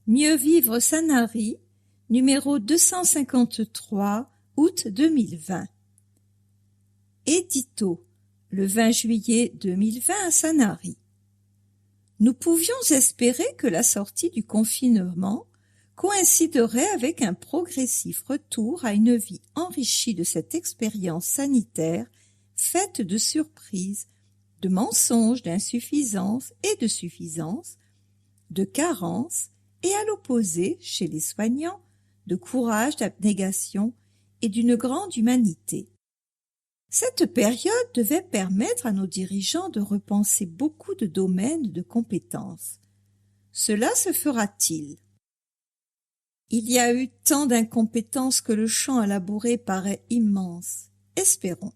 Mieux vivre Sanary, numéro 253, août 2020. Édito, le 20 juillet 2020 à Sanary. Nous pouvions espérer que la sortie du confinement coïnciderait avec un progressif retour à une vie enrichie de cette expérience sanitaire faite de surprises, de mensonges, d'insuffisances et de suffisances, de carences et à l'opposé, chez les soignants, de courage, d'abnégation et d'une grande humanité. Cette période devait permettre à nos dirigeants de repenser beaucoup de domaines de compétences. Cela se fera-t-il? Il y a eu tant d'incompétences que le champ à labourer paraît immense. Espérons.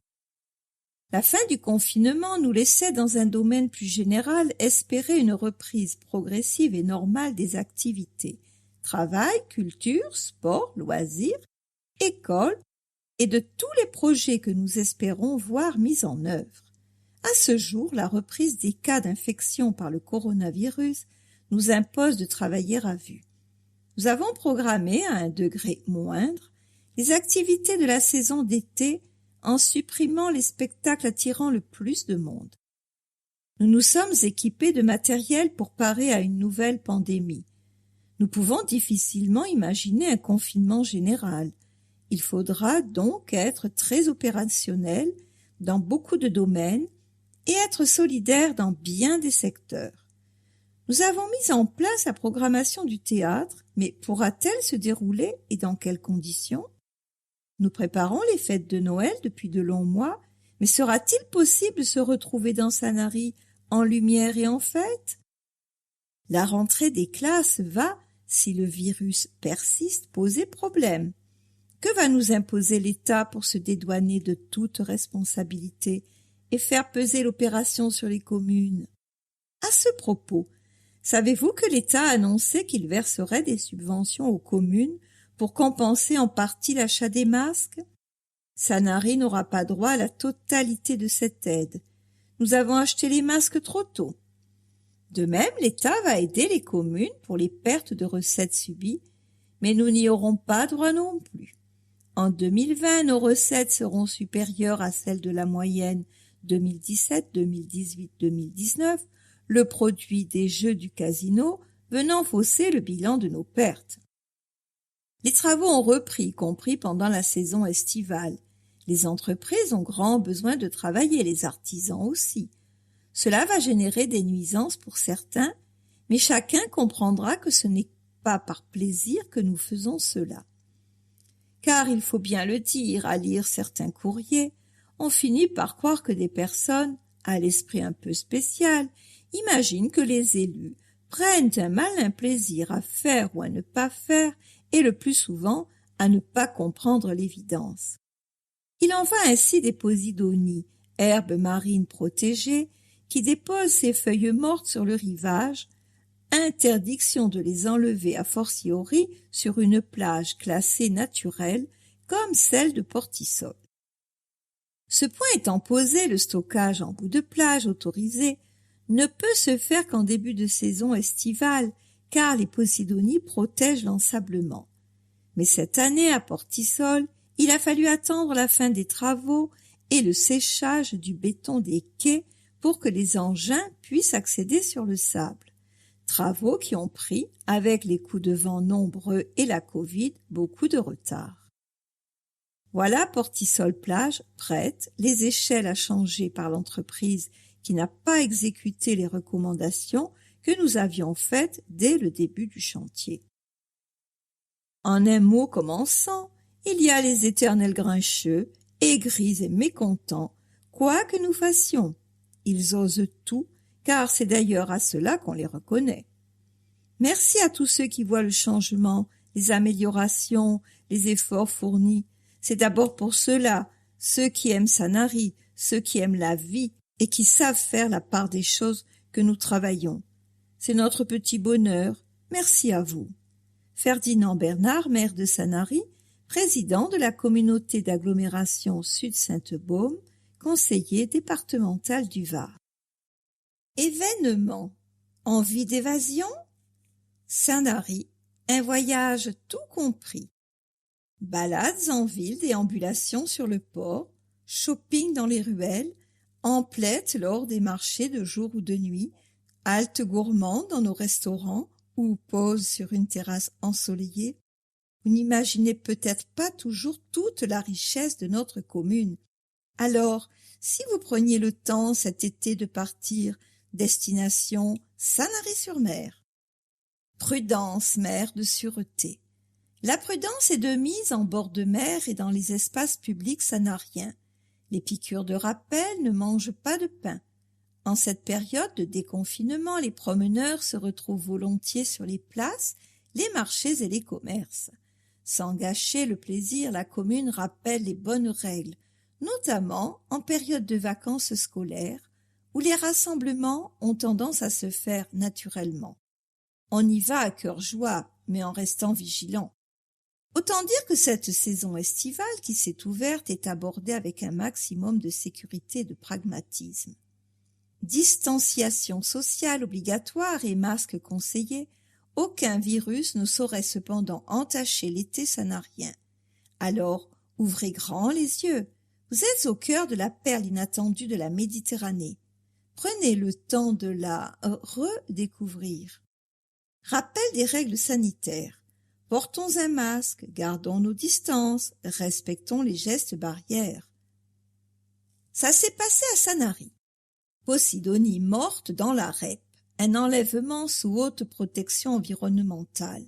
La fin du confinement nous laissait dans un domaine plus général espérer une reprise progressive et normale des activités, travail, culture, sport, loisirs, école et de tous les projets que nous espérons voir mis en œuvre. À ce jour, la reprise des cas d'infection par le coronavirus nous impose de travailler à vue. Nous avons programmé, à un degré moindre, les activités de la saison d'été en supprimant les spectacles attirant le plus de monde. Nous nous sommes équipés de matériel pour parer à une nouvelle pandémie. Nous pouvons difficilement imaginer un confinement général. Il faudra donc être très opérationnel dans beaucoup de domaines et être solidaire dans bien des secteurs. Nous avons mis en place la programmation du théâtre, mais pourra-t-elle se dérouler et dans quelles conditions? Nous préparons les fêtes de Noël depuis de longs mois, mais sera-t-il possible de se retrouver dans Sanary en lumière et en fête? La rentrée des classes va, si le virus persiste, poser problème. Que va nous imposer l'État pour se dédouaner de toute responsabilité et faire peser l'opération sur les communes? À ce propos, savez-vous que l'État a annoncé qu'il verserait des subventions aux communes pour compenser en partie l'achat des masques? Sanary n'aura pas droit à la totalité de cette aide. Nous avons acheté les masques trop tôt. De même, l'État va aider les communes pour les pertes de recettes subies, mais nous n'y aurons pas droit non plus. En 2020, nos recettes seront supérieures à celles de la moyenne 2017, 2018, 2019, le produit des jeux du casino venant fausser le bilan de nos pertes. Les travaux ont repris, y compris pendant la saison estivale. Les entreprises ont grand besoin de travailler, les artisans aussi. Cela va générer des nuisances pour certains, mais chacun comprendra que ce n'est pas par plaisir que nous faisons cela. Car il faut bien le dire, à lire certains courriers, on finit par croire que des personnes, à l'esprit un peu spécial, imaginent que les élus prennent un malin plaisir à faire ou à ne pas faire, et le plus souvent à ne pas comprendre l'évidence. Il en va ainsi des posidonies, herbes marines protégées, qui déposent ses feuilles mortes sur le rivage, interdiction de les enlever a fortiori sur une plage classée naturelle comme celle de Portisol. Ce point étant posé, le stockage en bout de plage autorisé ne peut se faire qu'en début de saison estivale, car les posidonies protègent l'ensablement. Mais cette année, à Portisol, il a fallu attendre la fin des travaux et le séchage du béton des quais pour que les engins puissent accéder sur le sable. Travaux qui ont pris, avec les coups de vent nombreux et la Covid, beaucoup de retard. Voilà Portisol-Plage prête, les échelles à changer par l'entreprise qui n'a pas exécuté les recommandations que nous avions faites dès le début du chantier. En un mot commençant, il y a les éternels grincheux, aigris et mécontents, quoi que nous fassions. Ils osent tout, car c'est d'ailleurs à cela qu'on les reconnaît. Merci à tous ceux qui voient le changement, les améliorations, les efforts fournis. C'est d'abord pour ceux-là, ceux qui aiment Sanary, ceux qui aiment la vie et qui savent faire la part des choses que nous travaillons. C'est notre petit bonheur. Merci à vous. Ferdinand Bernard, maire de Sanary, président de la communauté d'agglomération Sud-Sainte-Baume, conseiller départemental du Var. Événement. Envie d'évasion? Sanary, Un voyage tout compris. Balades en ville, déambulations sur le port, shopping dans les ruelles, emplettes lors des marchés de jour ou de nuit, haltes gourmandes dans nos restaurants ou pauses sur une terrasse ensoleillée. Vous n'imaginez peut-être pas toujours toute la richesse de notre commune. Alors, si vous preniez le temps cet été de partir, destination Sanary-sur-Mer. Prudence, mère de sûreté. La prudence est de mise en bord de mer et dans les espaces publics sanariens. Les piqûres de rappel ne mangent pas de pain. En cette période de déconfinement, les promeneurs se retrouvent volontiers sur les places, les marchés et les commerces. Sans gâcher le plaisir, la commune rappelle les bonnes règles, notamment en période de vacances scolaires, où les rassemblements ont tendance à se faire naturellement. On y va à cœur joie, mais en restant vigilant. Autant dire que cette saison estivale qui s'est ouverte est abordée avec un maximum de sécurité et de pragmatisme. Distanciation sociale obligatoire et masques conseillés, aucun virus ne saurait cependant entacher l'été sanarien. Alors, ouvrez grand les yeux. Vous êtes au cœur de la perle inattendue de la Méditerranée. Prenez le temps de la redécouvrir. Rappel des règles sanitaires. Portons un masque, gardons nos distances, respectons les gestes barrières. Ça s'est passé à Sanary. Posidonie morte dans la REP, un enlèvement sous haute protection environnementale.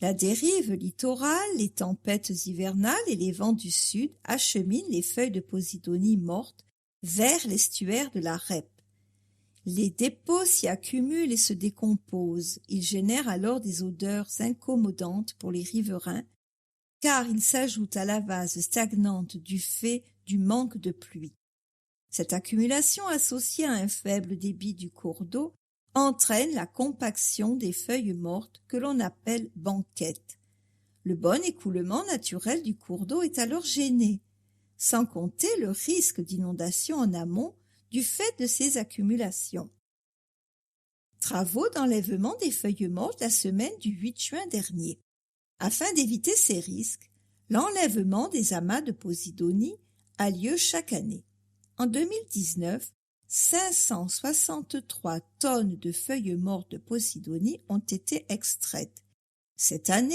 La dérive littorale, les tempêtes hivernales et les vents du sud acheminent les feuilles de Posidonie mortes vers l'estuaire de la REP. Les dépôts s'y accumulent et se décomposent. Ils génèrent alors des odeurs incommodantes pour les riverains, car ils s'ajoutent à la vase stagnante du fait du manque de pluie. Cette accumulation associée à un faible débit du cours d'eau entraîne la compaction des feuilles mortes que l'on appelle banquettes. Le bon écoulement naturel du cours d'eau est alors gêné, sans compter le risque d'inondation en amont du fait de ces accumulations. Travaux d'enlèvement des feuilles mortes la semaine du 8 juin dernier. Afin d'éviter ces risques, l'enlèvement des amas de Posidonie a lieu chaque année. En 2019, 563 tonnes de feuilles mortes de Posidonie ont été extraites. Cette année,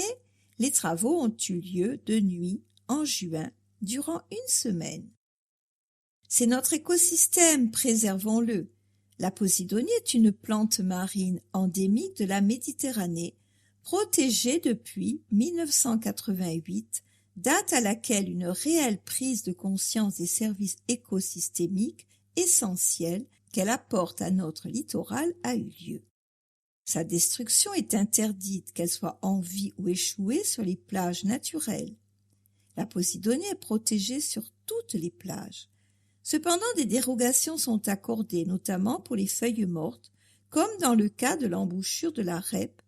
les travaux ont eu lieu de nuit en juin, durant une semaine. C'est notre écosystème, préservons-le. La Posidonie est une plante marine endémique de la Méditerranée, protégée depuis 1988, date à laquelle une réelle prise de conscience des services écosystémiques essentiels qu'elle apporte à notre littoral a eu lieu. Sa destruction est interdite, qu'elle soit en vie ou échouée sur les plages naturelles. La Posidonie est protégée sur toutes les plages. Cependant, des dérogations sont accordées, notamment pour les feuilles mortes, comme dans le cas de l'embouchure de la REP,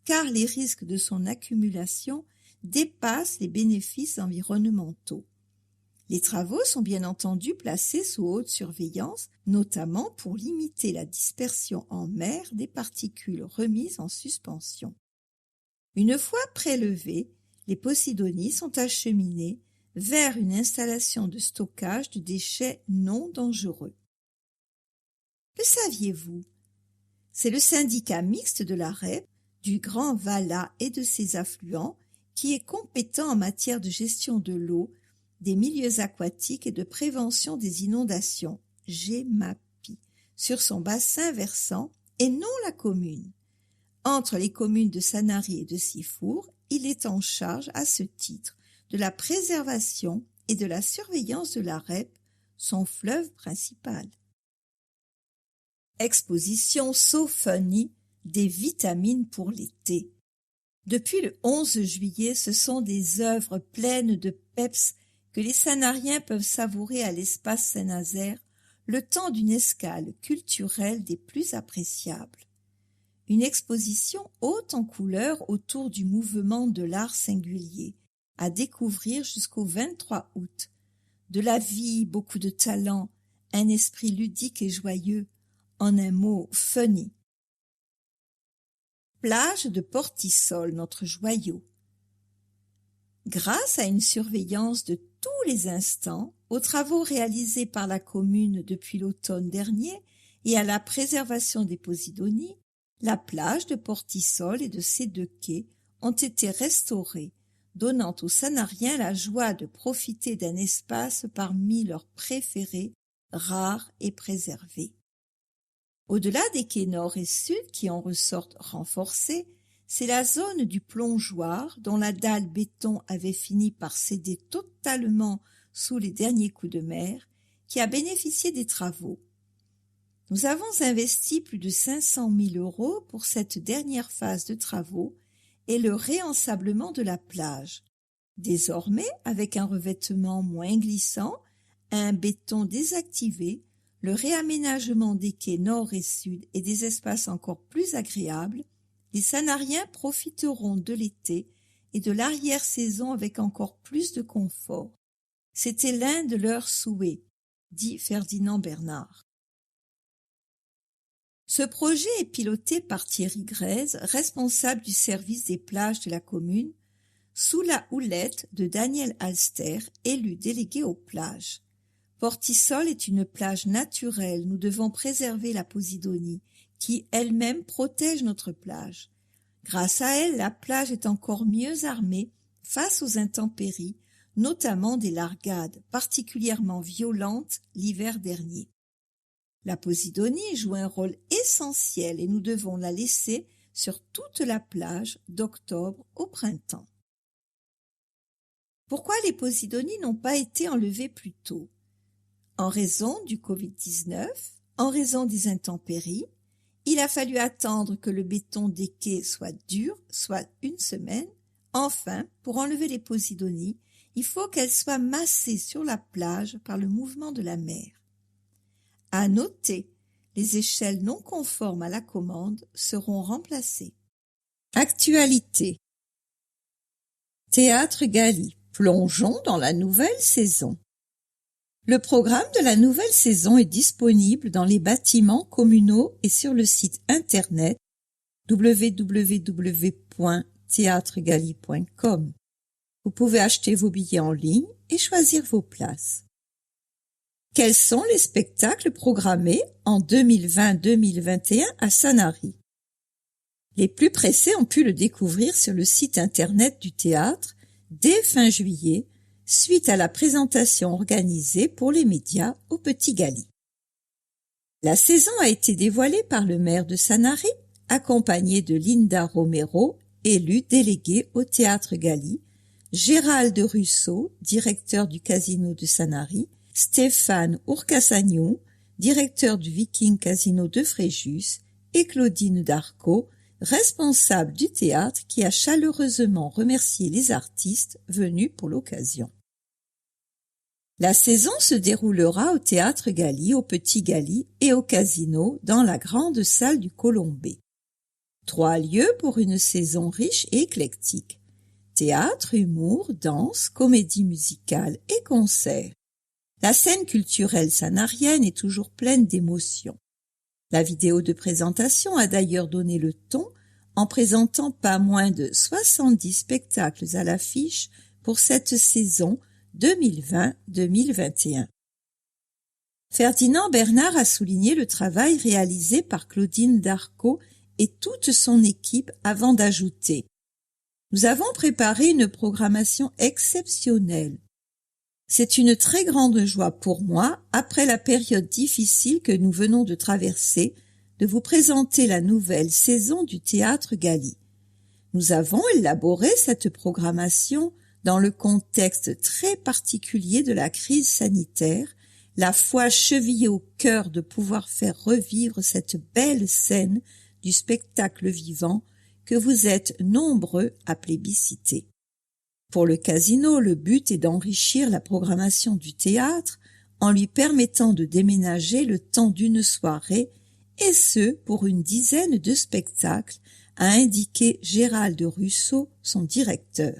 car les risques de son accumulation dépassent les bénéfices environnementaux. Les travaux sont bien entendu placés sous haute surveillance, notamment pour limiter la dispersion en mer des particules remises en suspension. Une fois prélevées, les Posidonies sont acheminées vers une installation de stockage de déchets non dangereux. Que saviez-vous? C'est le syndicat mixte de la REP, du Grand Valat et de ses affluents qui est compétent en matière de gestion de l'eau, des milieux aquatiques et de prévention des inondations, GEMAPI, sur son bassin versant et non la commune. Entre les communes de Sanary et de Sifour, il est en charge à ce titre de la préservation et de la surveillance de la REP, son fleuve principal. Exposition So Funny des vitamines pour l'été. Depuis le 11 juillet, ce sont des œuvres pleines de peps que les Sanariens peuvent savourer à l'espace Saint-Nazaire, le temps d'une escale culturelle des plus appréciables. Une exposition haute en couleurs autour du mouvement de l'art singulier, à découvrir jusqu'au 23 août. De la vie, beaucoup de talent, un esprit ludique et joyeux, en un mot funny. plage de Portisol, notre joyau. Grâce à une surveillance de tous les instants, aux travaux réalisés par la commune depuis l'automne dernier et à la préservation des Posidonies, la plage de Portisol et de ses 2 quais ont été restaurés, donnant aux Sanariens la joie de profiter d'un espace parmi leurs préférés, rares et préservés. Au-delà des quais nord et sud qui en ressortent renforcés, c'est la zone du plongeoir dont la dalle béton avait fini par céder totalement sous les derniers coups de mer qui a bénéficié des travaux. Nous avons investi plus de 500 000 € pour cette dernière phase de travaux et le réensablement de la plage. Désormais, avec un revêtement moins glissant, un béton désactivé, le réaménagement des quais nord et sud et des espaces encore plus agréables, les Sanariens profiteront de l'été et de l'arrière-saison avec encore plus de confort. C'était l'un de leurs souhaits, dit Ferdinand Bernard. Ce projet est piloté par Thierry Grèze, responsable du service des plages de la commune, sous la houlette de Daniel Alster, élu délégué aux plages. Portisol est une plage naturelle, nous devons préserver la Posidonie, qui elle-même protège notre plage. Grâce à elle, la plage est encore mieux armée face aux intempéries, notamment des largades particulièrement violentes l'hiver dernier. La Posidonie joue un rôle essentiel et nous devons la laisser sur toute la plage d'octobre au printemps. Pourquoi les Posidonies n'ont pas été enlevées plus tôt? En raison du Covid-19, en raison des intempéries, il a fallu attendre que le béton des quais soit dur, soit 1 semaine. Enfin, pour enlever les Posidonies, il faut qu'elles soient massées sur la plage par le mouvement de la mer. À noter, les échelles non conformes à la commande seront remplacées. Actualité. Théâtre Galie. Plongeons dans la nouvelle saison. Le programme de la nouvelle saison est disponible dans les bâtiments communaux et sur le site internet www.theatregalie.com. Vous pouvez acheter vos billets en ligne et choisir vos places. Quels sont les spectacles programmés en 2020-2021 à Sanary? Les plus pressés ont pu le découvrir sur le site internet du théâtre dès fin juillet, suite à la présentation organisée pour les médias au Petit Galie. La saison a été dévoilée par le maire de Sanary, accompagné de Linda Romero, élue déléguée au Théâtre Galie, Gérald Russo, directeur du Casino de Sanary, Stéphane Urcasagnon, directeur du Viking Casino de Fréjus, et Claudine Darcos, responsable du théâtre qui a chaleureusement remercié les artistes venus pour l'occasion. La saison se déroulera au Théâtre Galie, au Petit Galie et au Casino dans la grande salle du Colombé. 3 lieux pour une saison riche et éclectique. Théâtre, humour, danse, comédie musicale et concerts. La scène culturelle sanarienne est toujours pleine d'émotions. La vidéo de présentation a d'ailleurs donné le ton en présentant pas moins de 70 spectacles à l'affiche pour cette saison 2020-2021. Ferdinand Bernard a souligné le travail réalisé par Claudine Darcos et toute son équipe avant d'ajouter: nous avons préparé une programmation exceptionnelle. C'est une très grande joie pour moi, après la période difficile que nous venons de traverser, de vous présenter la nouvelle saison du Théâtre Galie. Nous avons élaboré cette programmation dans le contexte très particulier de la crise sanitaire, la foi chevillée au cœur de pouvoir faire revivre cette belle scène du spectacle vivant que vous êtes nombreux à plébisciter. Pour le Casino, le but est d'enrichir la programmation du théâtre en lui permettant de déménager le temps d'une soirée, et ce pour une dizaine de spectacles, a indiqué Gérald Russo, son directeur.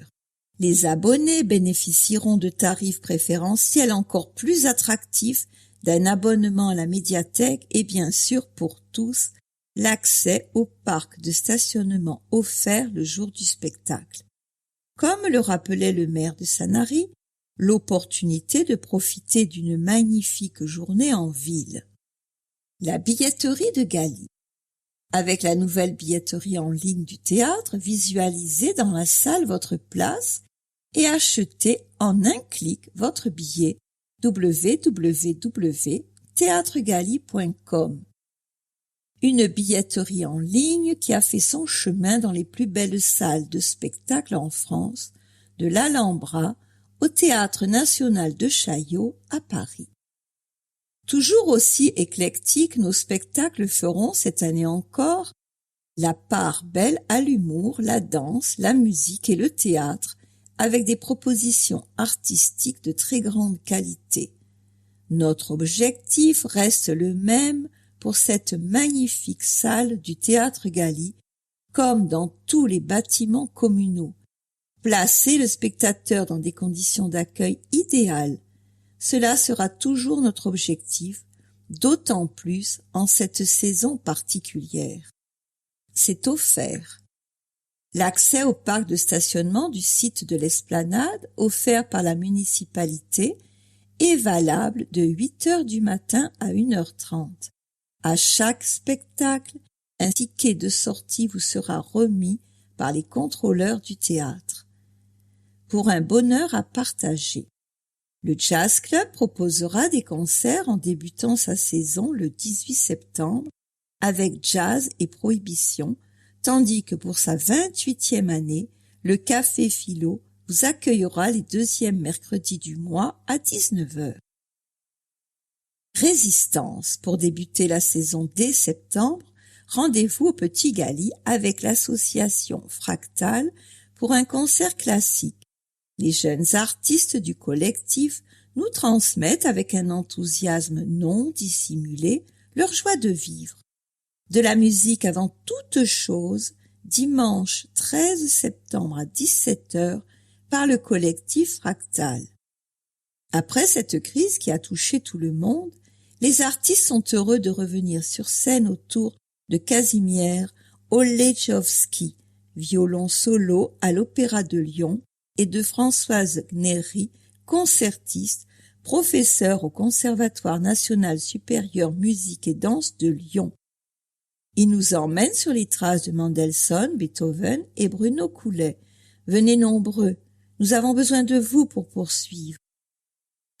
Les abonnés bénéficieront de tarifs préférentiels encore plus attractifs, d'un abonnement à la médiathèque et bien sûr pour tous, l'accès au parc de stationnement offert le jour du spectacle. Comme le rappelait le maire de Sanary, l'opportunité de profiter d'une magnifique journée en ville. La billetterie de Galy. Avec la nouvelle billetterie en ligne du théâtre, visualisez dans la salle votre place et achetez en un clic votre billet www.theatregaly.com. Une billetterie en ligne qui a fait son chemin dans les plus belles salles de spectacle en France, de l'Alhambra au Théâtre national de Chaillot à Paris. Toujours aussi éclectiques, nos spectacles feront cette année encore la part belle à l'humour, la danse, la musique et le théâtre, avec des propositions artistiques de très grande qualité. Notre objectif reste le même pour cette magnifique salle du Théâtre Galy, comme dans tous les bâtiments communaux. Placer le spectateur dans des conditions d'accueil idéales, cela sera toujours notre objectif, d'autant plus en cette saison particulière. C'est offert. L'accès au parc de stationnement du site de l'Esplanade, offert par la municipalité, est valable de 8h du matin à 1h30. À chaque spectacle, un ticket de sortie vous sera remis par les contrôleurs du théâtre. Pour un bonheur à partager. Le Jazz Club proposera des concerts en débutant sa saison le 18 septembre avec Jazz et Prohibition, tandis que pour sa 28e année, le Café Philo vous accueillera les deuxièmes mercredis du mois à 19h. Résistance. Pour débuter la saison dès septembre, rendez-vous au Petit Galy avec l'association Fractal pour un concert classique. Les jeunes artistes du collectif nous transmettent avec un enthousiasme non dissimulé leur joie de vivre. De la musique avant toute chose, dimanche 13 septembre à 17h par le collectif Fractal. Après cette crise qui a touché tout le monde, les artistes sont heureux de revenir sur scène autour de Kazimierz Olechowski, violon solo à l'Opéra de Lyon, et de Françoise Gnéry, concertiste, professeure au Conservatoire national supérieur musique et danse de Lyon. Il nous emmène sur les traces de Mendelssohn, Beethoven et Bruno Coulet. Venez nombreux, nous avons besoin de vous pour poursuivre.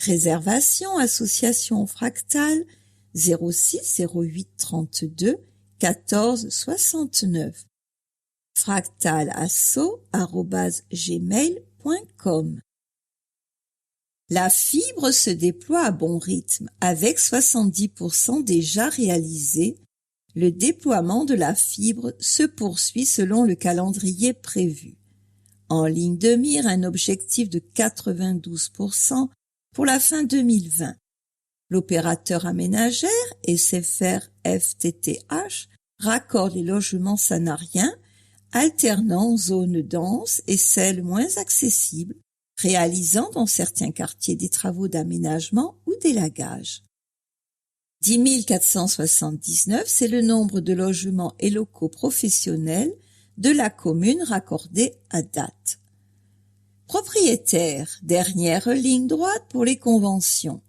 Réservation association Fractal 06 08 32 14 69 fractalasso@gmail.com. La fibre se déploie à bon rythme avec 70% déjà réalisés. Le déploiement de la fibre se poursuit selon le calendrier prévu. En ligne de mire, un objectif de 92% pour la fin 2020. L'opérateur aménageur SFR FTTH raccorde les logements sanariens alternant zones denses et celles moins accessibles, réalisant dans certains quartiers des travaux d'aménagement ou d'élagage. 10 479, c'est le nombre de logements et locaux professionnels de la commune raccordés à date. Propriétaire, dernière ligne droite pour les conventions.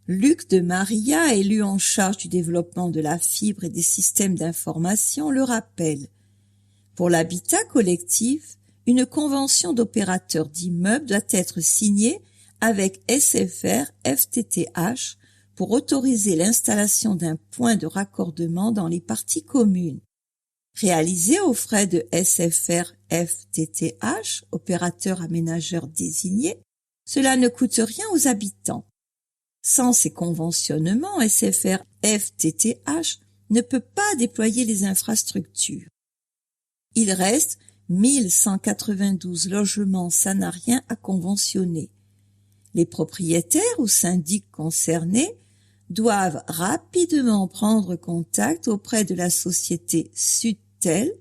Luc de Maria, élu en charge du développement de la fibre et des systèmes d'information, le rappelle. Pour l'habitat collectif, une convention d'opérateur d'immeubles doit être signée avec SFR FTTH pour autoriser l'installation d'un point de raccordement dans les parties communes. Réalisé aux frais de SFR FTTH, opérateur aménageur désigné, cela ne coûte rien aux habitants. Sans ces conventionnements, SFR FTTH ne peut pas déployer les infrastructures. Il reste 1192 logements sanariens à conventionner. Les propriétaires ou syndics concernés doivent rapidement prendre contact auprès de la société Sudtel,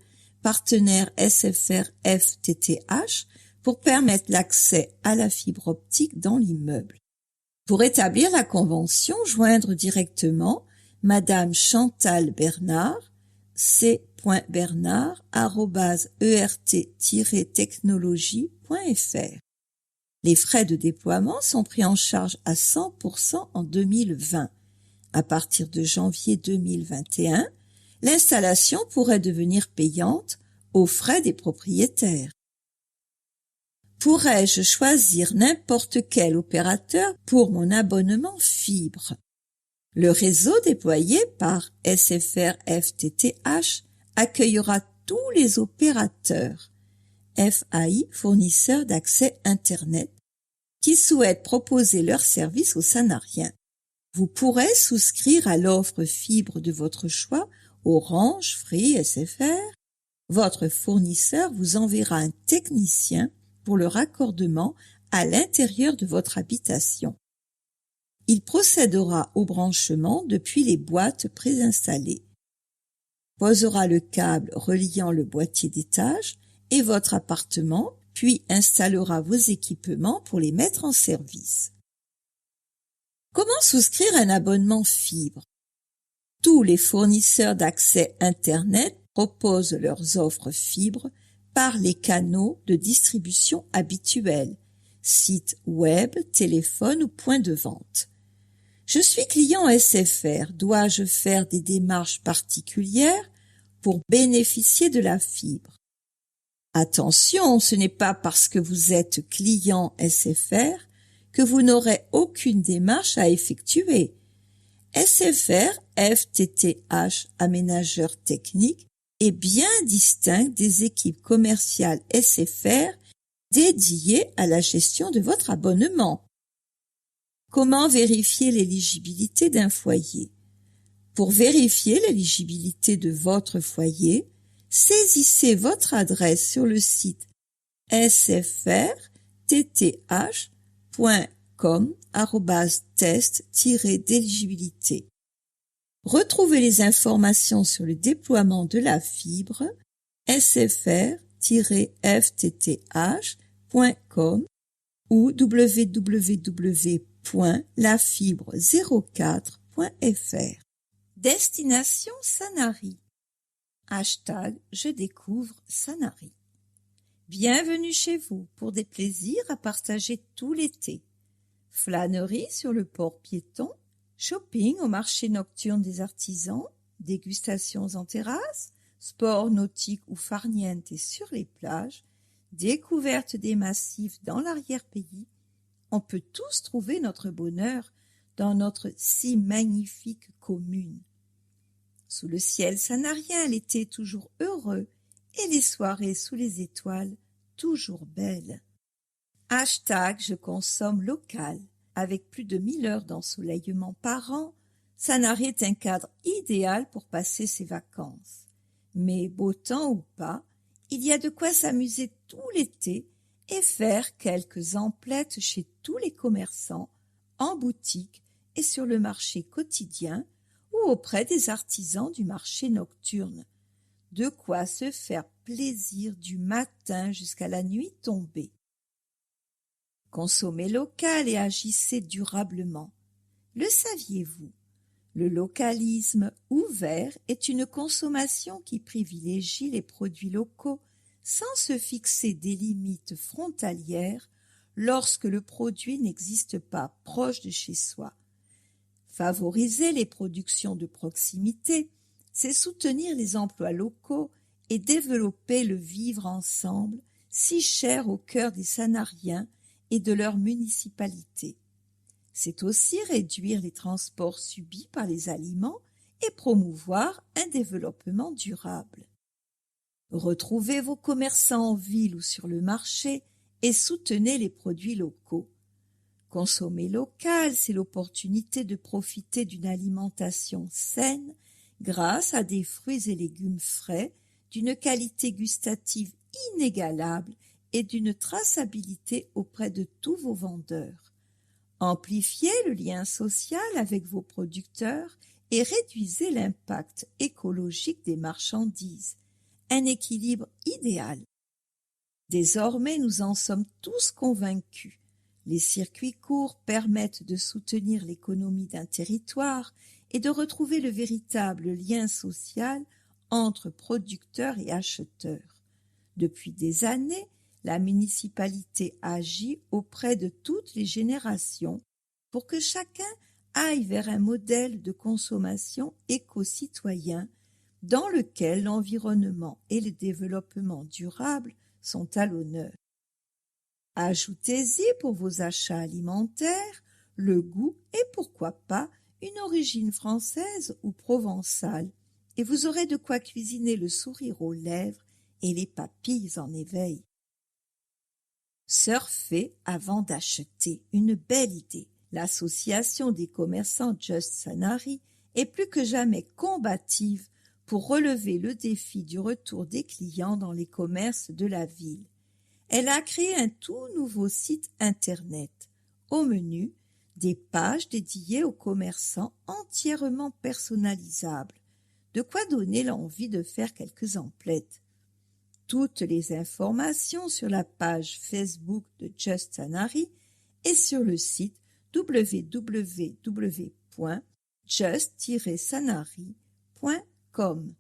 partenaire SFR FTTH, pour permettre l'accès à la fibre optique dans l'immeuble. Pour établir la convention, joindre directement Madame Chantal Bernard, c.bernard@ert-technologie.fr. Les frais de déploiement sont pris en charge à 100% en 2020. À partir de janvier 2021, l'installation pourrait devenir payante aux frais des propriétaires. Pourrais-je choisir n'importe quel opérateur pour mon abonnement fibre? Le réseau déployé par SFR FTTH accueillera tous les opérateurs FAI, fournisseurs d'accès Internet, qui souhaitent proposer leurs services aux Sanariens. Vous pourrez souscrire à l'offre fibre de votre choix, Orange, Free, SFR. Votre fournisseur vous enverra un technicien pour le raccordement à l'intérieur de votre habitation. Il procédera au branchement depuis les boîtes préinstallées, posera le câble reliant le boîtier d'étage et votre appartement, puis installera vos équipements pour les mettre en service. Comment souscrire un abonnement fibre? Tous les fournisseurs d'accès Internet proposent leurs offres fibre par les canaux de distribution habituels, sites web, téléphone ou point de vente. Je suis client SFR, dois-je faire des démarches particulières pour bénéficier de la fibre? Attention, ce n'est pas parce que vous êtes client SFR que vous n'aurez aucune démarche à effectuer. SFR FTTH Aménageur Technique est bien distinct des équipes commerciales SFR dédiées à la gestion de votre abonnement. Comment vérifier l'éligibilité d'un foyer? Pour vérifier l'éligibilité de votre foyer, saisissez votre adresse sur le site sfrtth.com/test-d'éligibilité. Retrouvez les informations sur le déploiement de la fibre sfr-ftth.com ou www.lafibre04.fr. Destination Sanary. #Je découvre Sanary. Bienvenue chez vous pour des plaisirs à partager tout l'été. Flânerie sur le port piéton, shopping au marché nocturne des artisans, dégustations en terrasse, sport nautique ou farniente sur les plages, découverte des massifs dans l'arrière-pays. On peut tous trouver notre bonheur dans notre si magnifique commune. Sous le ciel sanarien, l'été toujours heureux et les soirées sous les étoiles toujours belles. #je consomme local. Avec plus de 1000 heures d'ensoleillement par an, Sanary est un cadre idéal pour passer ses vacances. Mais beau temps ou pas, il y a de quoi s'amuser tout l'été et faire quelques emplettes chez tous les commerçants, en boutique et sur le marché quotidien ou auprès des artisans du marché nocturne. De quoi se faire plaisir du matin jusqu'à la nuit tombée. Consommez local et agissez durablement. Le saviez-vous? Le localisme ouvert est une consommation qui privilégie les produits locaux sans se fixer des limites frontalières lorsque le produit n'existe pas proche de chez soi. Favoriser les productions de proximité, c'est soutenir les emplois locaux et développer le vivre ensemble, si cher au cœur des Sanariens et de leur municipalité. C'est aussi réduire les transports subis par les aliments et promouvoir un développement durable. Retrouvez vos commerçants en ville ou sur le marché et soutenez les produits locaux. Consommer local, c'est l'opportunité de profiter d'une alimentation saine grâce à des fruits et légumes frais, d'une qualité gustative inégalable et d'une traçabilité auprès de tous vos vendeurs. Amplifiez le lien social avec vos producteurs et réduisez l'impact écologique des marchandises. Un équilibre idéal. Désormais, nous en sommes tous convaincus. Les circuits courts permettent de soutenir l'économie d'un territoire et de retrouver le véritable lien social entre producteurs et acheteurs. Depuis des années, la municipalité agit auprès de toutes les générations pour que chacun aille vers un modèle de consommation éco-citoyen dans lequel l'environnement et le développement durable sont à l'honneur. Ajoutez-y pour vos achats alimentaires le goût et pourquoi pas une origine française ou provençale, et vous aurez de quoi cuisiner le sourire aux lèvres et les papilles en éveil. Surfer avant d'acheter, une belle idée. L'association des commerçants Just Sanary est plus que jamais combative pour relever le défi du retour des clients dans les commerces de la ville. Elle a créé un tout nouveau site internet. Au menu, des pages dédiées aux commerçants entièrement personnalisables. De quoi donner l'envie de faire quelques emplettes. Toutes les informations sur la page Facebook de Just Sanary et sur le site www.just-sanary.com.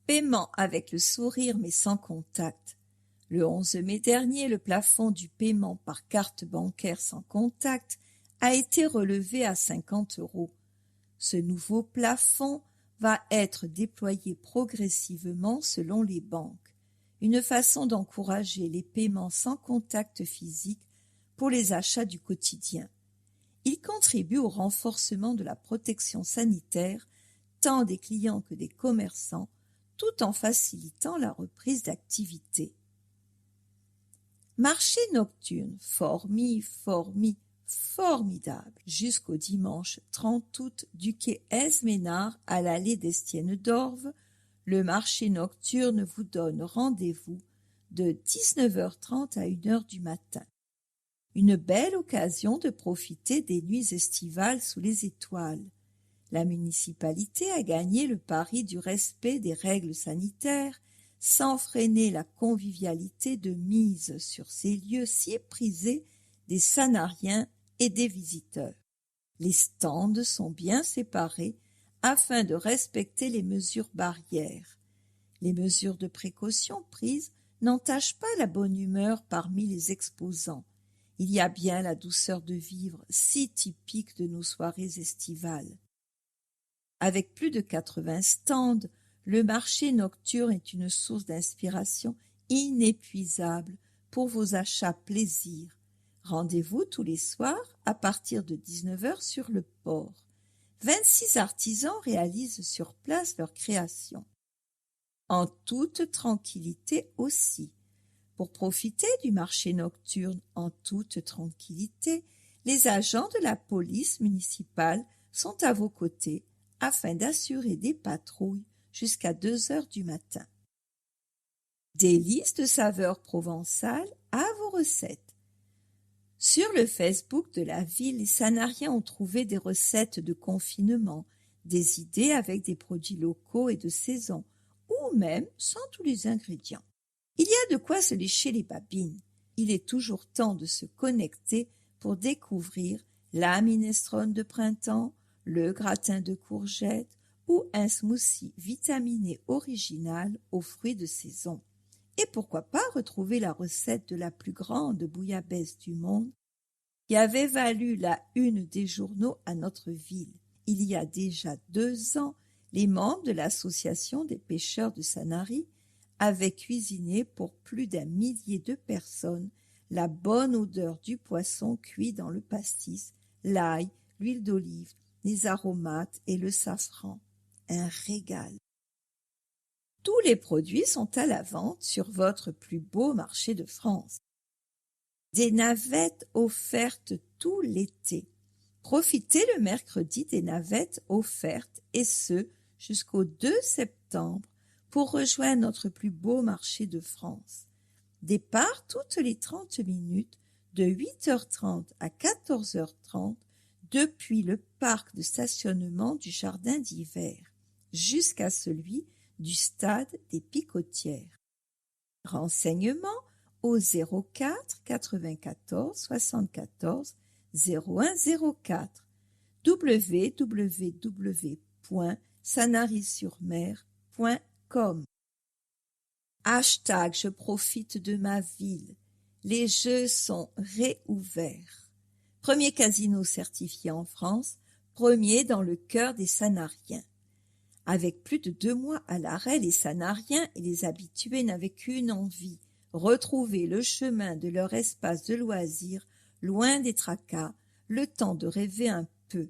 Paiement avec le sourire mais sans contact. Le 11 mai dernier, le plafond du paiement par carte bancaire sans contact a été relevé à 50 €. Ce nouveau plafond va être déployé progressivement selon les banques. Une façon d'encourager les paiements sans contact physique pour les achats du quotidien. Il contribue au renforcement de la protection sanitaire tant des clients que des commerçants, tout en facilitant la reprise d'activité. Marché nocturne, formidable, jusqu'au dimanche 30 août du quai Esménard à l'allée d'Estienne d'Orve, le marché nocturne vous donne rendez-vous de 19h30 à 1h du matin. Une belle occasion de profiter des nuits estivales sous les étoiles. La municipalité a gagné le pari du respect des règles sanitaires sans freiner la convivialité de mise sur ces lieux si prisés des Sanariens et des visiteurs. Les stands sont bien séparés afin de respecter les mesures barrières. Les mesures de précaution prises n'entachent pas la bonne humeur parmi les exposants. Il y a bien la douceur de vivre si typique de nos soirées estivales. Avec plus de 80 stands, le marché nocturne est une source d'inspiration inépuisable pour vos achats plaisir. Rendez-vous tous les soirs à partir de 19h sur le port. 26 artisans réalisent sur place leurs créations. En toute tranquillité aussi. Pour profiter du marché nocturne en toute tranquillité, les agents de la police municipale sont à vos côtés afin d'assurer des patrouilles jusqu'à 2h du matin. Délices de saveurs provençales à vos recettes. Sur le Facebook de la ville, les Sanariens ont trouvé des recettes de confinement, des idées avec des produits locaux et de saison, ou même sans tous les ingrédients. Il y a de quoi se lécher les babines. Il est toujours temps de se connecter pour découvrir la minestrone de printemps, le gratin de courgettes ou un smoothie vitaminé original aux fruits de saison. Et pourquoi pas retrouver la recette de la plus grande bouillabaisse du monde qui avait valu la une des journaux à notre ville. Il y a déjà 2 ans, les membres de l'association des pêcheurs de Sanary avaient cuisiné pour plus d'1 millier de personnes la bonne odeur du poisson cuit dans le pastis, l'ail, l'huile d'olive, les aromates et le safran. Un régal. Tous les produits sont à la vente sur votre plus beau marché de France. Des navettes offertes tout l'été. Profitez le mercredi des navettes offertes et ce jusqu'au 2 septembre pour rejoindre notre plus beau marché de France. Départ toutes les 30 minutes de 8h30 à 14h30 depuis le parc de stationnement du jardin d'hiver jusqu'à celui du stade des Picotières. Renseignements au 04 94 74 0104 www.sanarysurmer.com #, je profite de ma ville. Les jeux sont réouverts. Premier casino certifié en France, premier dans le cœur des Sanariens. Avec plus de 2 mois à l'arrêt, les Sanariens et les habitués n'avaient qu'une envie, retrouver le chemin de leur espace de loisirs, loin des tracas, le temps de rêver un peu.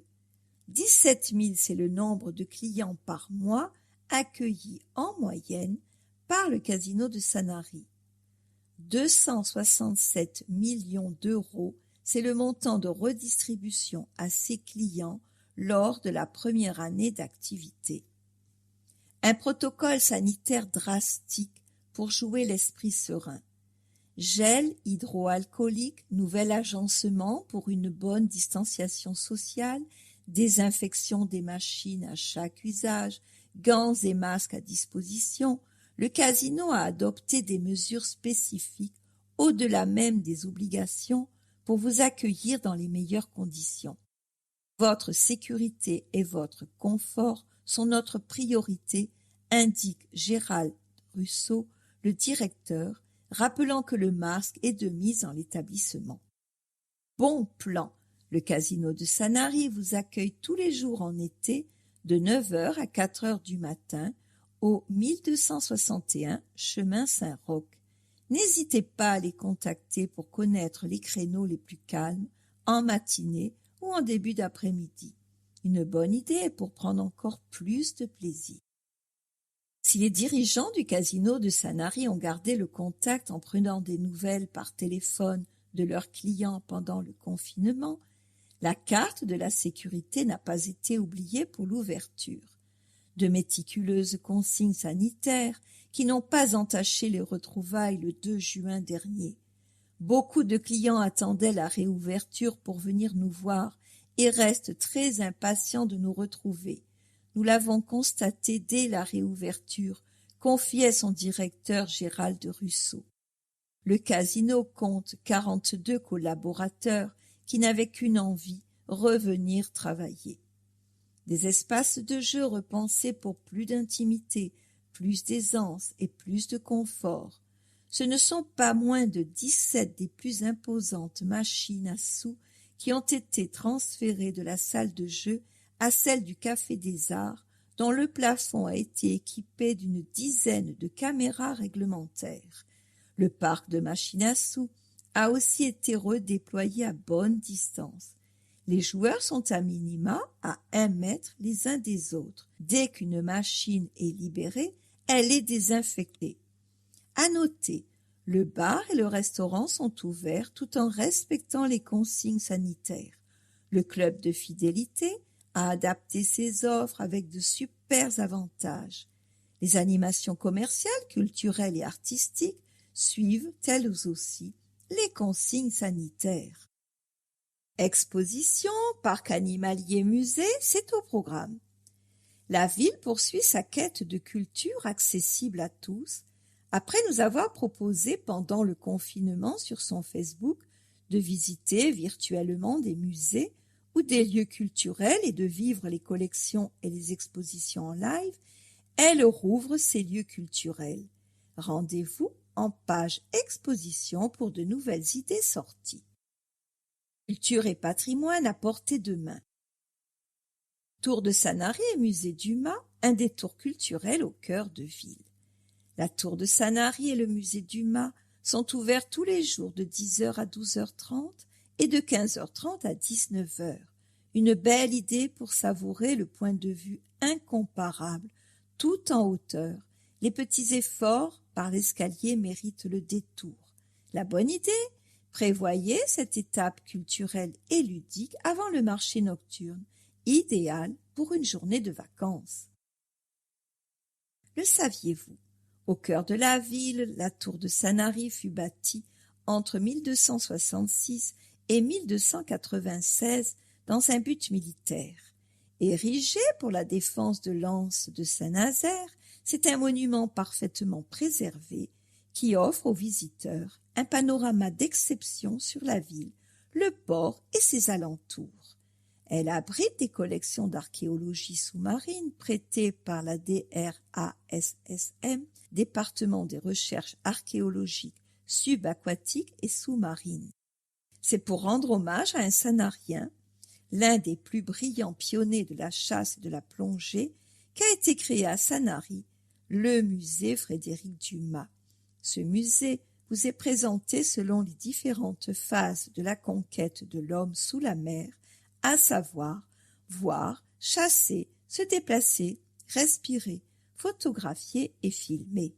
17 000, c'est le nombre de clients par mois accueillis en moyenne par le casino de Sanary. 267 millions d'euros, c'est le montant de redistribution à ses clients lors de la première année d'activité. Un protocole sanitaire drastique pour jouer l'esprit serein. Gel hydroalcoolique, nouvel agencement pour une bonne distanciation sociale, désinfection des machines à chaque usage, gants et masques à disposition. Le casino a adopté des mesures spécifiques au-delà même des obligations pour vous accueillir dans les meilleures conditions. Votre sécurité et votre confort sont notre priorité, indique Gérald Russo, le directeur, rappelant que le masque est de mise dans l'établissement. Bon plan! Le casino de Sanary vous accueille tous les jours en été de 9h à 4h du matin au 1261 chemin Saint-Roch. N'hésitez pas à les contacter pour connaître les créneaux les plus calmes en matinée ou en début d'après-midi. Une bonne idée pour prendre encore plus de plaisir. Si les dirigeants du casino de Sanary ont gardé le contact en prenant des nouvelles par téléphone de leurs clients pendant le confinement, la carte de la sécurité n'a pas été oubliée pour l'ouverture. De méticuleuses consignes sanitaires qui n'ont pas entaché les retrouvailles le 2 juin dernier. Beaucoup de clients attendaient la réouverture pour venir nous voir et restent très impatients de nous retrouver. Nous l'avons constaté dès la réouverture, confiait son directeur Gérald Russo. Le casino compte 42 collaborateurs qui n'avaient qu'une envie, revenir travailler. Des espaces de jeu repensés pour plus d'intimité, plus d'aisance et plus de confort. Ce ne sont pas moins de 17 des plus imposantes machines à sous qui ont été transférées de la salle de jeu à celle du Café des Arts, dont le plafond a été équipé d'une dizaine de caméras réglementaires. Le parc de machines à sous a aussi été redéployé à bonne distance. Les joueurs sont à minima à 1 mètre les uns des autres. Dès qu'une machine est libérée, elle est désinfectée. À noter, le bar et le restaurant sont ouverts tout en respectant les consignes sanitaires. Le club de fidélité a adapté ses offres avec de super avantages. Les animations commerciales, culturelles et artistiques suivent, elles aussi, les consignes sanitaires. Exposition, parc animalier, musée, c'est au programme. La ville poursuit sa quête de culture accessible à tous, après nous avoir proposé pendant le confinement sur son Facebook de visiter virtuellement des musées ou des lieux culturels et de vivre les collections et les expositions en live. Elle rouvre ses lieux culturels. Rendez-vous en page exposition pour de nouvelles idées sorties. Culture et patrimoine à portée de main. Tour de Sanary et musée Dumas, un détour culturel au cœur de ville. La tour de Sanary et le musée Dumas sont ouverts tous les jours de 10h à 12h30 et de 15h30 à 19h. Une belle idée pour savourer le point de vue incomparable, tout en hauteur. Les petits efforts par l'escalier méritent le détour. La bonne idée? Prévoyez cette étape culturelle et ludique avant le marché nocturne, idéal pour une journée de vacances. Le saviez-vous? Au cœur de la ville, la tour de Sanary fut bâtie entre 1266 et 1296 dans un but militaire. Érigée pour la défense de l'anse de Saint-Nazaire, c'est un monument parfaitement préservé qui offre aux visiteurs un panorama d'exception sur la ville, le port et ses alentours. Elle abrite des collections d'archéologie sous-marine prêtées par la DRASSM, Département des recherches archéologiques subaquatiques et sous-marines. C'est pour rendre hommage à un Sanarien, l'un des plus brillants pionniers de la chasse et de la plongée, qu'a été créé à Sanary le musée Frédéric Dumas. Ce musée vous est présenté selon les différentes phases de la conquête de l'homme sous la mer, à savoir voir, chasser, se déplacer, respirer, photographier et filmer.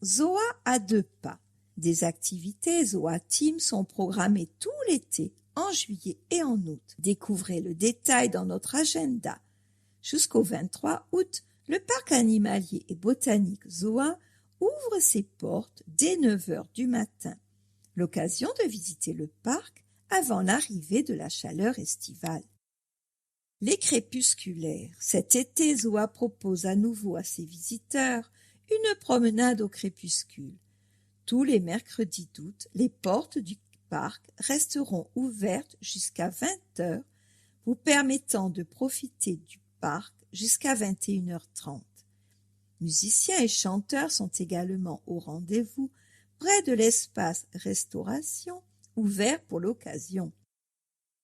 Zoa à 2 pas. Des activités Zoa Team sont programmées tout l'été, en juillet et en août. Découvrez le détail dans notre agenda. Jusqu'au 23 août, le parc animalier et botanique Zoa ouvre ses portes dès 9 heures du matin. L'occasion de visiter le parc avant l'arrivée de la chaleur estivale. Les crépusculaires. Cet été, Zoa propose à nouveau à ses visiteurs une promenade au crépuscule. Tous les mercredis d'août, les portes du parc resteront ouvertes jusqu'à 20 heures, vous permettant de profiter du parc jusqu'à 21h30. Musiciens et chanteurs sont également au rendez-vous près de l'espace restauration ouvert pour l'occasion.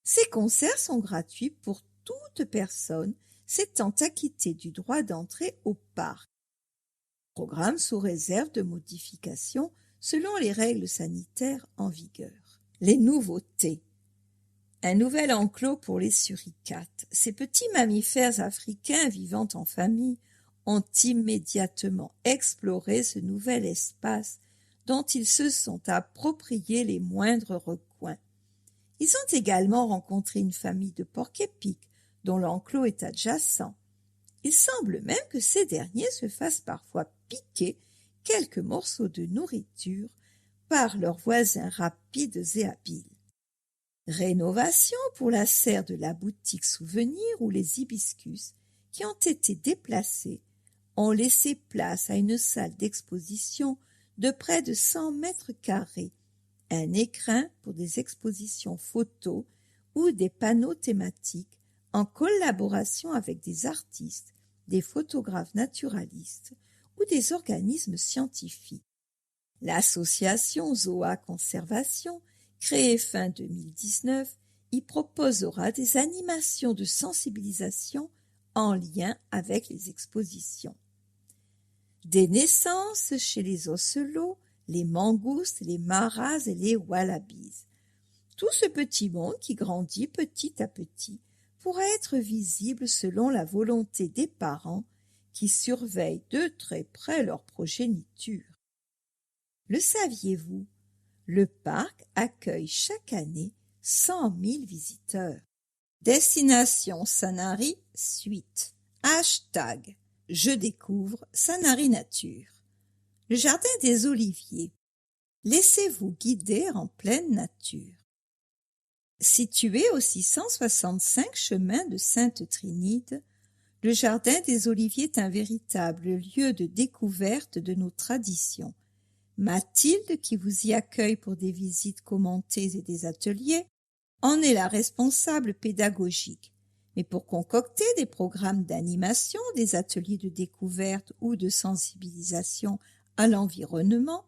Ces concerts sont gratuits pour toute personne s'étant acquittée du droit d'entrée au parc. Programme sous réserve de modifications selon les règles sanitaires en vigueur. Les nouveautés. Un nouvel enclos pour les suricates. Ces petits mammifères africains vivant en famille ont immédiatement exploré ce nouvel espace dont ils se sont appropriés les moindres recoins. Ils ont également rencontré une famille de porcs-épics dont l'enclos est adjacent. Il semble même que ces derniers se fassent parfois piquer quelques morceaux de nourriture par leurs voisins rapides et habiles. Rénovation pour la serre de la boutique souvenir où les hibiscus, qui ont été déplacés, ont laissé place à une salle d'exposition de près de 100 mètres carrés, un écrin pour des expositions photos ou des panneaux thématiques en collaboration avec des artistes, des photographes naturalistes ou des organismes scientifiques. L'association Zoa Conservation, créée fin 2019, y proposera des animations de sensibilisation en lien avec les expositions. Des naissances chez les ocelots, les mangoustes, les maras et les wallabies. Tout ce petit monde qui grandit petit à petit pourra être visible selon la volonté des parents qui surveillent de très près leur progéniture. Le saviez-vous? Le parc accueille chaque année 100 000 visiteurs. Destination Sanary suite. # Je découvre Sanary Nature. Le jardin des Oliviers. Laissez-vous guider en pleine nature. Situé au 665 chemin de Sainte-Trinide, le jardin des Oliviers est un véritable lieu de découverte de nos traditions. Mathilde, qui vous y accueille pour des visites commentées et des ateliers, en est la responsable pédagogique. Mais pour concocter des programmes d'animation, des ateliers de découverte ou de sensibilisation à l'environnement,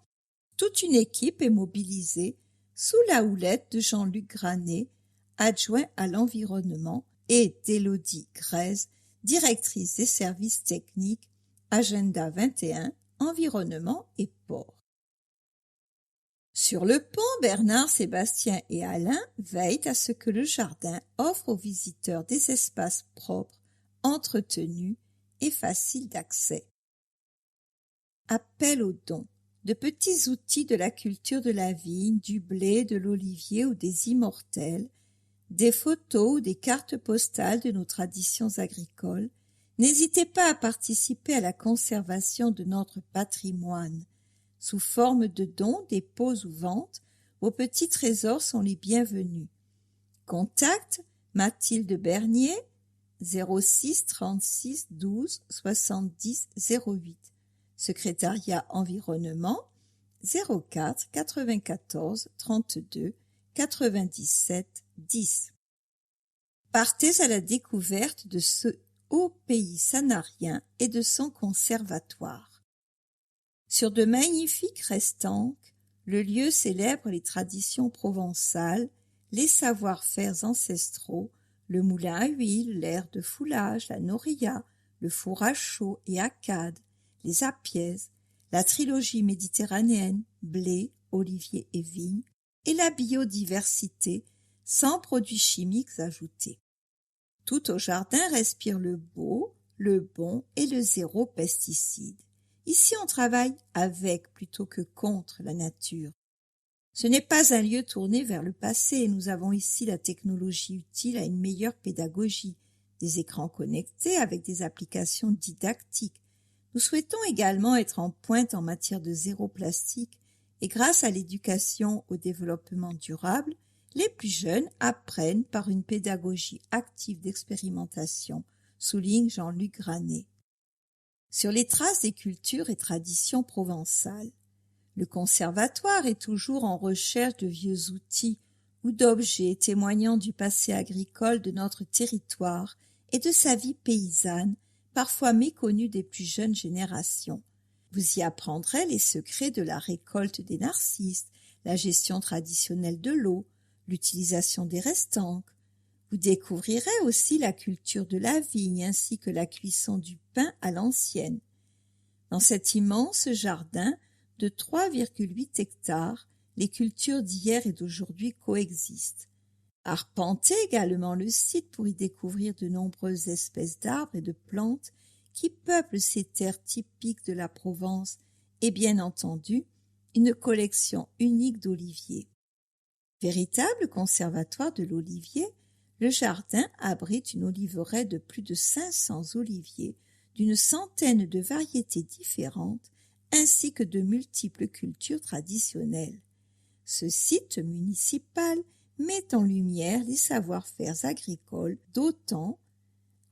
toute une équipe est mobilisée sous la houlette de Jean-Luc Granet, adjoint à l'environnement, et d'Élodie Grèze, directrice des services techniques, Agenda 21, Environnement et Port. Sur le pont, Bernard, Sébastien et Alain veillent à ce que le jardin offre aux visiteurs des espaces propres, entretenus et faciles d'accès. Appel aux dons. De petits outils de la culture de la vigne, du blé, de l'olivier ou des immortels, des photos ou des cartes postales de nos traditions agricoles, n'hésitez pas à participer à la conservation de notre patrimoine. Sous forme de dons, dépôts ou ventes, vos petits trésors sont les bienvenus. Contact Mathilde Bernier 06 36 12 70 08. Secrétariat Environnement 04 94 32 97 10. Partez à la découverte de ce haut pays sanarien et de son conservatoire. Sur de magnifiques restanques, le lieu célèbre les traditions provençales, les savoir-faire ancestraux, le moulin à huile, l'aire de foulage, la noria, le four à chaud et accade, les apièzes, la trilogie méditerranéenne, blé, olivier et vigne, et la biodiversité, sans produits chimiques ajoutés. Tout au jardin respire le beau, le bon et le zéro pesticide. Ici on travaille avec plutôt que contre la nature. Ce n'est pas un lieu tourné vers le passé, nous avons ici la technologie utile à une meilleure pédagogie, des écrans connectés avec des applications didactiques. Nous souhaitons également être en pointe en matière de zéro plastique et grâce à l'éducation au développement durable, les plus jeunes apprennent par une pédagogie active d'expérimentation, souligne Jean-Luc Granet. Sur les traces des cultures et traditions provençales, le conservatoire est toujours en recherche de vieux outils ou d'objets témoignant du passé agricole de notre territoire et de sa vie paysanne, parfois méconnue des plus jeunes générations. Vous y apprendrez les secrets de la récolte des narcisses, la gestion traditionnelle de l'eau, l'utilisation des restanques. Vous découvrirez aussi la culture de la vigne ainsi que la cuisson du pain à l'ancienne. Dans cet immense jardin de 3,8 hectares, les cultures d'hier et d'aujourd'hui coexistent. Arpentez également le site pour y découvrir de nombreuses espèces d'arbres et de plantes qui peuplent ces terres typiques de la Provence et bien entendu une collection unique d'oliviers. Véritable conservatoire de l'olivier, le jardin abrite une oliveraie de plus de 500 oliviers d'une centaine de variétés différentes ainsi que de multiples cultures traditionnelles. Ce site municipal met en lumière les savoir-faire agricoles d'Autan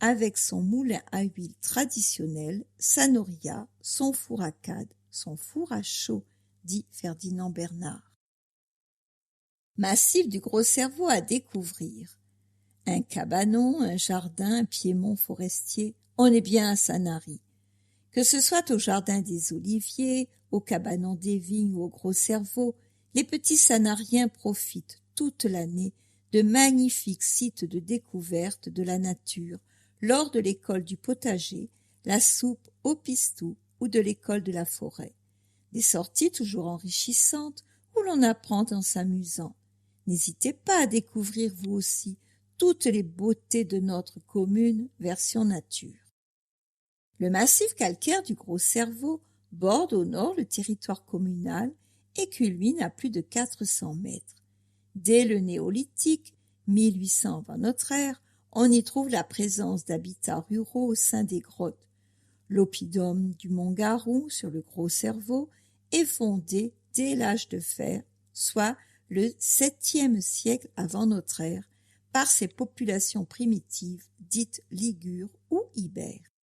avec son moulin à huile traditionnel, sa noria, son four à cade, son four à chaud, dit Ferdinand Bernard. Massif du Gros Cerveau à découvrir. Un cabanon, un jardin, un piémont forestier, on est bien à Sanary. Que ce soit au jardin des Oliviers, au cabanon des Vignes ou au Gros Cerveau, les petits Sanariens profitent toute l'année de magnifiques sites de découverte de la nature lors de l'école du potager, la soupe au pistou ou de l'école de la forêt. Des sorties toujours enrichissantes où l'on apprend en s'amusant. N'hésitez pas à découvrir vous aussi toutes les beautés de notre commune version nature. Le massif calcaire du Gros Cerveau borde au nord le territoire communal et culmine à plus de 400 mètres. Dès le néolithique, 1800 avant notre ère, on y trouve la présence d'habitats ruraux au sein des grottes. L'oppidum du Mont Garou sur le Gros Cerveau est fondé dès l'âge de fer, soit le 7e siècle avant notre ère, par ces populations primitives dites ligures ou ibères.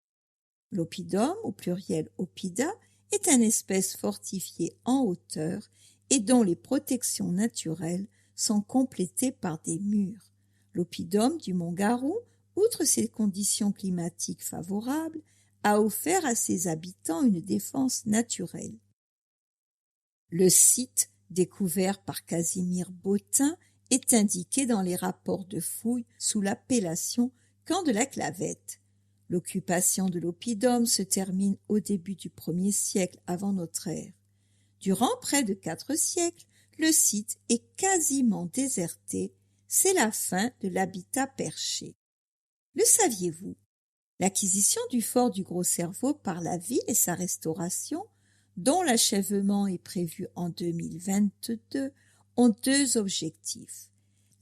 L'oppidum, au pluriel oppida, est une espèce fortifiée en hauteur et dont les protections naturelles sont complétées par des murs. L'oppidum du Mont Garou, outre ses conditions climatiques favorables, a offert à ses habitants une défense naturelle. Le site, découvert par Casimir Bottin, est indiqué dans les rapports de fouilles sous l'appellation Camp de la Clavette. L'occupation de l'oppidum se termine au début du 1er siècle avant notre ère. Durant près de 4 siècles, le site est quasiment déserté, c'est la fin de l'habitat perché. Le saviez-vous? L'acquisition du fort du Gros Cerveau par la ville et sa restauration, dont l'achèvement est prévu en 2022, ont 2 objectifs.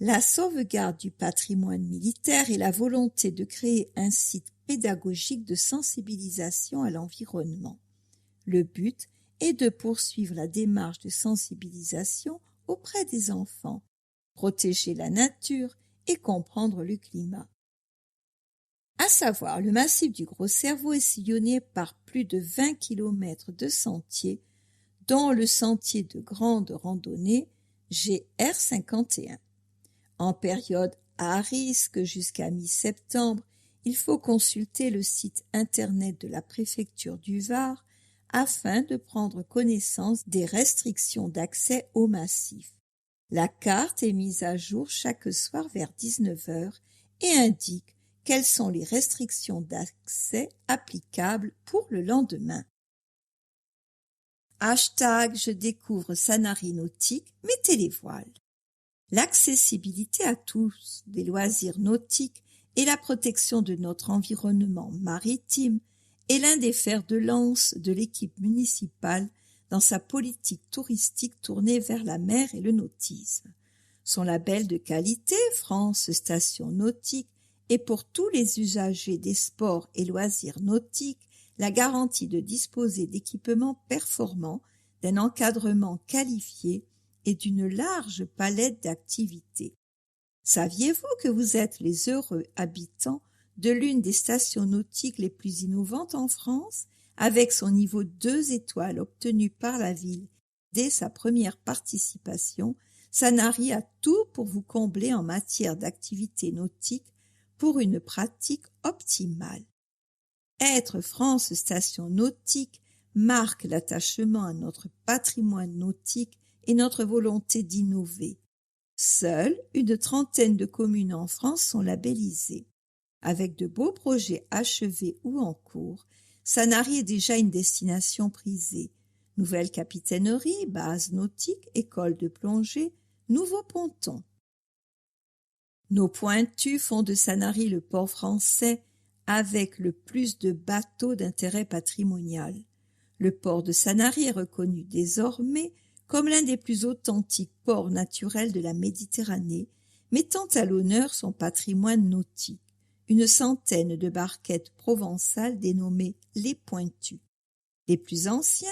La sauvegarde du patrimoine militaire et la volonté de créer un site pédagogique de sensibilisation à l'environnement. Le but est de poursuivre la démarche de sensibilisation auprès des enfants, protéger la nature et comprendre le climat. À savoir, le massif du Gros Cerveau est sillonné par plus de 20 km de sentiers, dont le sentier de grande randonnée GR51. En période À risque jusqu'à mi-septembre, il faut consulter le site internet de la préfecture du Var afin de prendre connaissance des restrictions d'accès au massif. La carte est mise à jour chaque soir vers 19h et indique quelles sont les restrictions d'accès applicables pour le lendemain. Je découvre Sanary nautique, mettez les voiles. L'accessibilité à tous des loisirs nautiques et la protection de notre environnement maritime est l'un des fers de lance de l'équipe municipale dans sa politique touristique tournée vers la mer et le nautisme. Son label de qualité, France Station Nautique, est pour tous les usagers des sports et loisirs nautiques la garantie de disposer d'équipements performants, d'un encadrement qualifié et d'une large palette d'activités. Saviez-vous que vous êtes les heureux habitants de l'une des stations nautiques les plus innovantes en France, avec son niveau 2 étoiles obtenu par la ville dès sa première participation? Sanary a tout pour vous combler en matière d'activité nautique pour une pratique optimale. Être France Station Nautique marque l'attachement à notre patrimoine nautique et notre volonté d'innover. Seules une trentaine de communes en France sont labellisées. Avec de beaux projets achevés ou en cours, Sanary est déjà une destination prisée. Nouvelle capitainerie, base nautique, école de plongée, nouveau ponton. Nos pointus font de Sanary le port français avec le plus de bateaux d'intérêt patrimonial. Le port de Sanary est reconnu désormais comme l'un des plus authentiques ports naturels de la Méditerranée, mettant à l'honneur son patrimoine nautique. Une centaine de barquettes provençales dénommées les Pointus. Les plus anciens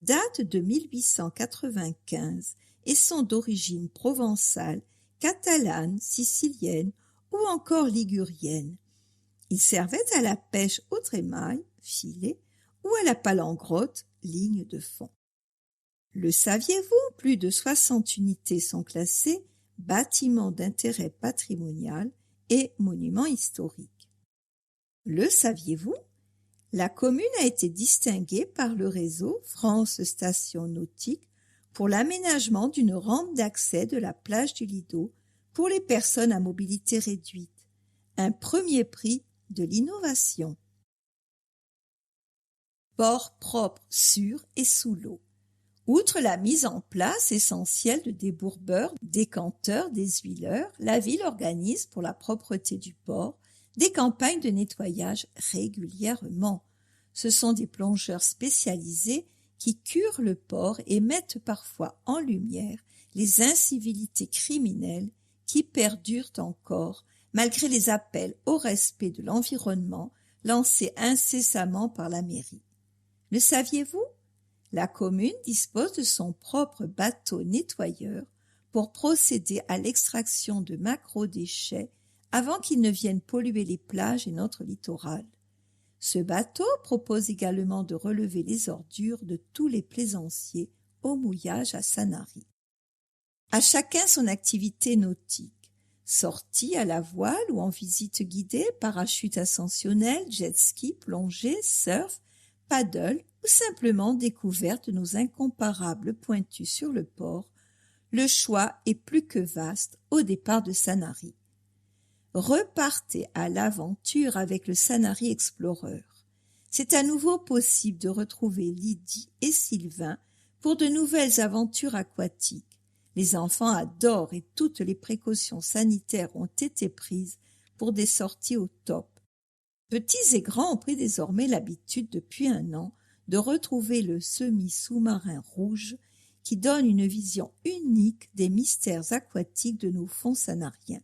datent de 1895 et sont d'origine provençale, catalane, sicilienne ou encore ligurienne. Ils servaient à la pêche au trémaille, filet, ou à la palangrotte, ligne de fond. Le saviez-vous, plus de 60 unités sont classées bâtiments d'intérêt patrimonial et monuments historiques. Le saviez-vous? La commune a été distinguée par le réseau France Station Nautique pour l'aménagement d'une rampe d'accès de la plage du Lido pour les personnes à mobilité réduite, un premier prix de l'innovation. Port propre, sûr et sous l'eau. Outre la mise en place essentielle de débourbeurs, décanteurs, deshuileurs, la ville organise pour la propreté du port des campagnes de nettoyage régulièrement. Ce sont des plongeurs spécialisés qui curent le port et mettent parfois en lumière les incivilités criminelles qui perdurent encore malgré les appels au respect de l'environnement lancés incessamment par la mairie. Le saviez-vous? La commune dispose de son propre bateau nettoyeur pour procéder à l'extraction de macro-déchets avant qu'ils ne viennent polluer les plages et notre littoral. Ce bateau propose également de relever les ordures de tous les plaisanciers au mouillage à Sanary. À chacun son activité nautique. Sortie à la voile ou en visite guidée, parachute ascensionnel, jet ski, plongée, surf, paddle ou simplement découverte de nos incomparables pointus sur le port, le choix est plus que vaste au départ de Sanary. Repartez à l'aventure avec le Sanary Explorer. C'est à nouveau possible de retrouver Lydie et Sylvain pour de nouvelles aventures aquatiques. Les enfants adorent et toutes les précautions sanitaires ont été prises pour des sorties au top. Petits et grands ont pris désormais l'habitude depuis 1 an de retrouver le semi-sous-marin rouge qui donne une vision unique des mystères aquatiques de nos fonds sanariens.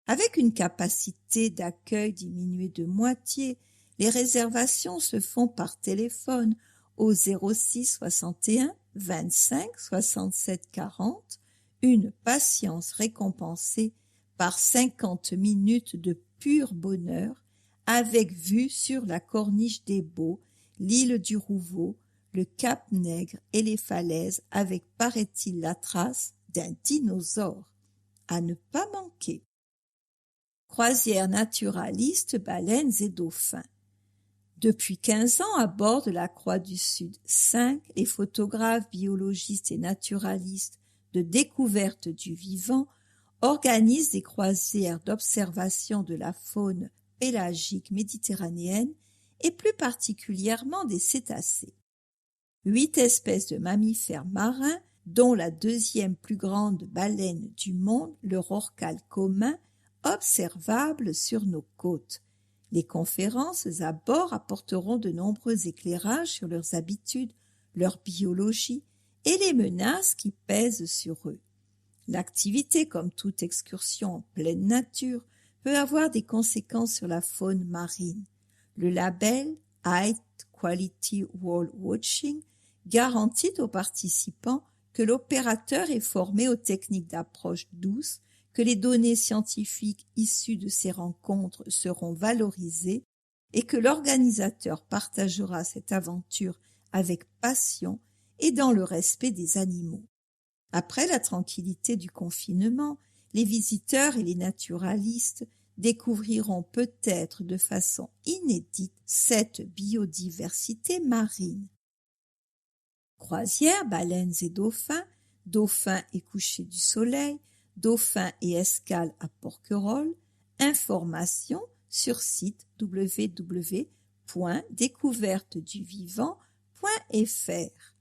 Avec une capacité d'accueil diminuée de moitié, les réservations se font par téléphone au 06 61 25 67 40, une patience récompensée par 50 minutes de pur bonheur avec vue sur la corniche des Baux, l'île du Rouvreau, le Cap Nègre et les falaises avec, paraît-il, la trace d'un dinosaure. À ne pas manquer. croisière naturaliste, baleines et dauphins. Depuis 15 ans, à bord de la Croix du Sud 5, les photographes, biologistes et naturalistes de découverte du vivant organisent des croisières d'observation de la faune pélagique méditerranéenne et plus particulièrement des cétacés. 8 espèces de mammifères marins, dont la deuxième plus grande baleine du monde, le rorqual commun, observable sur nos côtes. Les conférences à bord apporteront de nombreux éclairages sur leurs habitudes, leur biologie et les menaces qui pèsent sur eux. L'activité, comme toute excursion en pleine nature, peut avoir des conséquences sur la faune marine. Le label High Quality Whale Watching garantit aux participants que l'opérateur est formé aux techniques d'approche douce, que les données scientifiques issues de ces rencontres seront valorisées et que l'organisateur partagera cette aventure avec passion et dans le respect des animaux. Après la tranquillité du confinement, les visiteurs et les naturalistes découvriront peut-être de façon inédite cette biodiversité marine. Croisière, baleines et dauphins, dauphins et coucher du soleil, dauphins et escale à Porquerolles, informations sur site www.découverteduvivant.fr.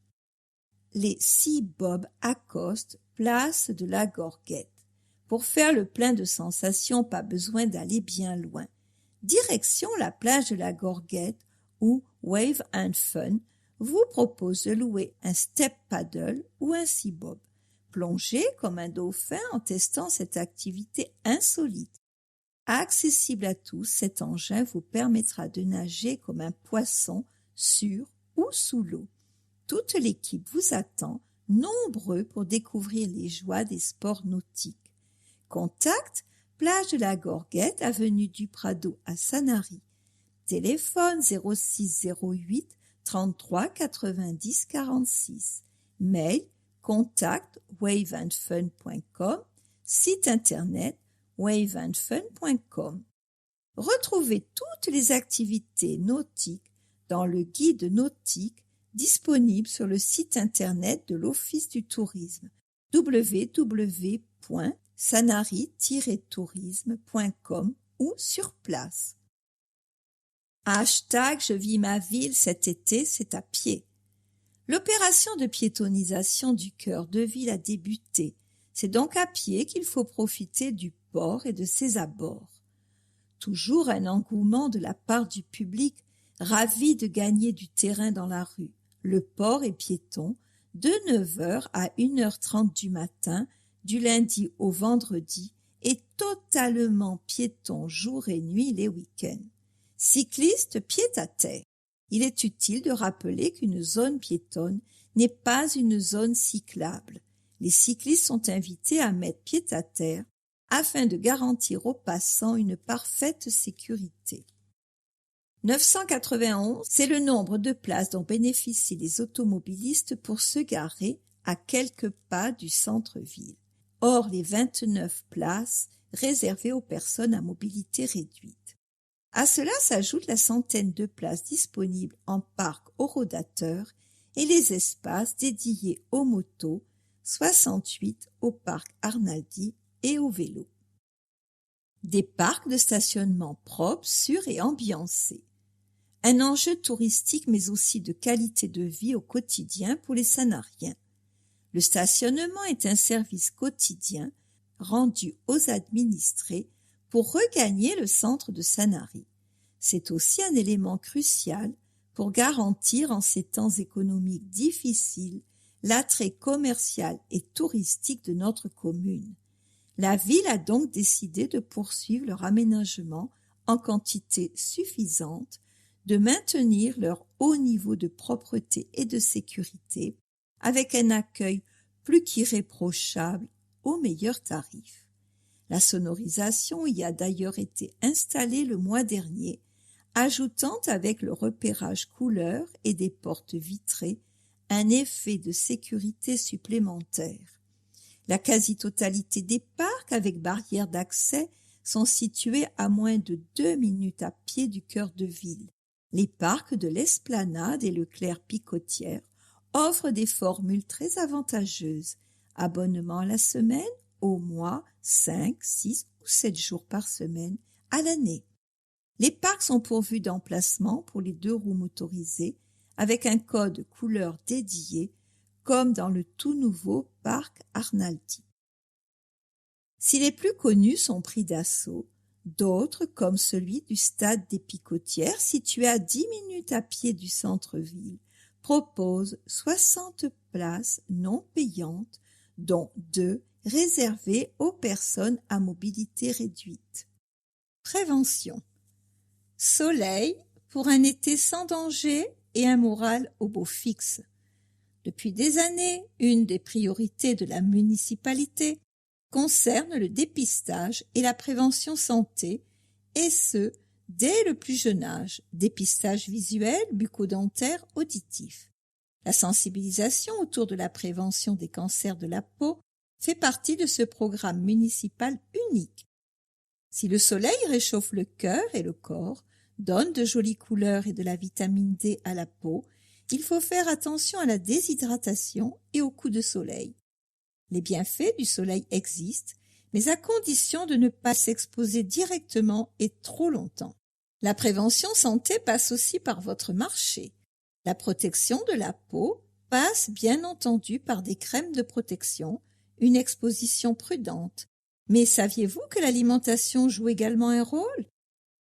Les Sea Bob accostent place de la Gorguette. Pour faire le plein de sensations, pas besoin d'aller bien loin. Direction la plage de la Gorguette où Wave and Fun vous propose de louer un step paddle ou un Sea Bob. Plongez comme un dauphin en testant cette activité insolite. Accessible à tous, cet engin vous permettra de nager comme un poisson sur ou sous l'eau. Toute l'équipe vous attend, nombreux pour découvrir les joies des sports nautiques. Contact, plage de la Gorguette, avenue du Prado à Sanary. Téléphone 0608 33 90 46. Mail contact waveandfun.com. Site internet waveandfun.com. Retrouvez toutes les activités nautiques dans le guide nautique disponible sur le site internet de l'Office du tourisme www.sanary-tourisme.com ou sur place. Hashtag Je vis ma ville cet été, c'est à pied. L'opération de piétonisation du cœur de ville a débuté. C'est donc à pied qu'il faut profiter du port et de ses abords. Toujours un engouement de la part du public, ravi de gagner du terrain dans la rue. Le port est piéton de 9h à 1h30 du matin, du lundi au vendredi, et totalement piéton jour et nuit les week-ends. Cyclistes pied-à-terre. Il est utile de rappeler qu'une zone piétonne n'est pas une zone cyclable. Les cyclistes sont invités à mettre pied-à-terre afin de garantir aux passants une parfaite sécurité. 991, c'est le nombre de places dont bénéficient les automobilistes pour se garer à quelques pas du centre-ville. Hors les 29 places réservées aux personnes à mobilité réduite. À cela s'ajoute la centaine de places disponibles en parc horodateur et les espaces dédiés aux motos, 68 au parc Arnaldi et au vélo. Des parcs de stationnement propres, sûrs et ambiancés. Un enjeu touristique mais aussi de qualité de vie au quotidien pour les Sanariens. Le stationnement est un service quotidien rendu aux administrés pour regagner le centre de Sanary. C'est aussi un élément crucial pour garantir en ces temps économiques difficiles l'attrait commercial et touristique de notre commune. La ville a donc décidé de poursuivre leur aménagement en quantité suffisante, de maintenir leur haut niveau de propreté et de sécurité avec un accueil plus qu'irréprochable au meilleur tarif. La sonorisation y a d'ailleurs été installée le mois dernier, ajoutant avec le repérage couleur et des portes vitrées un effet de sécurité supplémentaire. La quasi-totalité des parcs avec barrières d'accès sont situés à moins de 2 minutes à pied du cœur de ville. Les parcs de l'Esplanade et Leclerc-Picotière offrent des formules très avantageuses. Abonnement à la semaine, au mois, 5, 6 ou 7 jours par semaine, à l'année. Les parcs sont pourvus d'emplacements pour les 2 roues motorisées avec un code couleur dédié, comme dans le tout nouveau parc Arnaldi. Si les plus connus sont pris d'assaut, d'autres, comme celui du stade des Picotières, situé à 10 minutes à pied du centre-ville, proposent 60 places non payantes, dont 2 réservées aux personnes à mobilité réduite. Prévention. Soleil pour un été sans danger et un moral au beau fixe. Depuis des années, une des priorités de la municipalité concerne le dépistage et la prévention santé, et ce, dès le plus jeune âge, dépistage visuel, bucco-dentaire, auditif. La sensibilisation autour de la prévention des cancers de la peau fait partie de ce programme municipal unique. Si le soleil réchauffe le cœur et le corps, donne de jolies couleurs et de la vitamine D à la peau, il faut faire attention à la déshydratation et aux coups de soleil. Les bienfaits du soleil existent, mais à condition de ne pas s'exposer directement et trop longtemps. La prévention santé passe aussi par votre marché. La protection de la peau passe bien entendu par des crèmes de protection, une exposition prudente. Mais saviez-vous que l'alimentation joue également un rôle?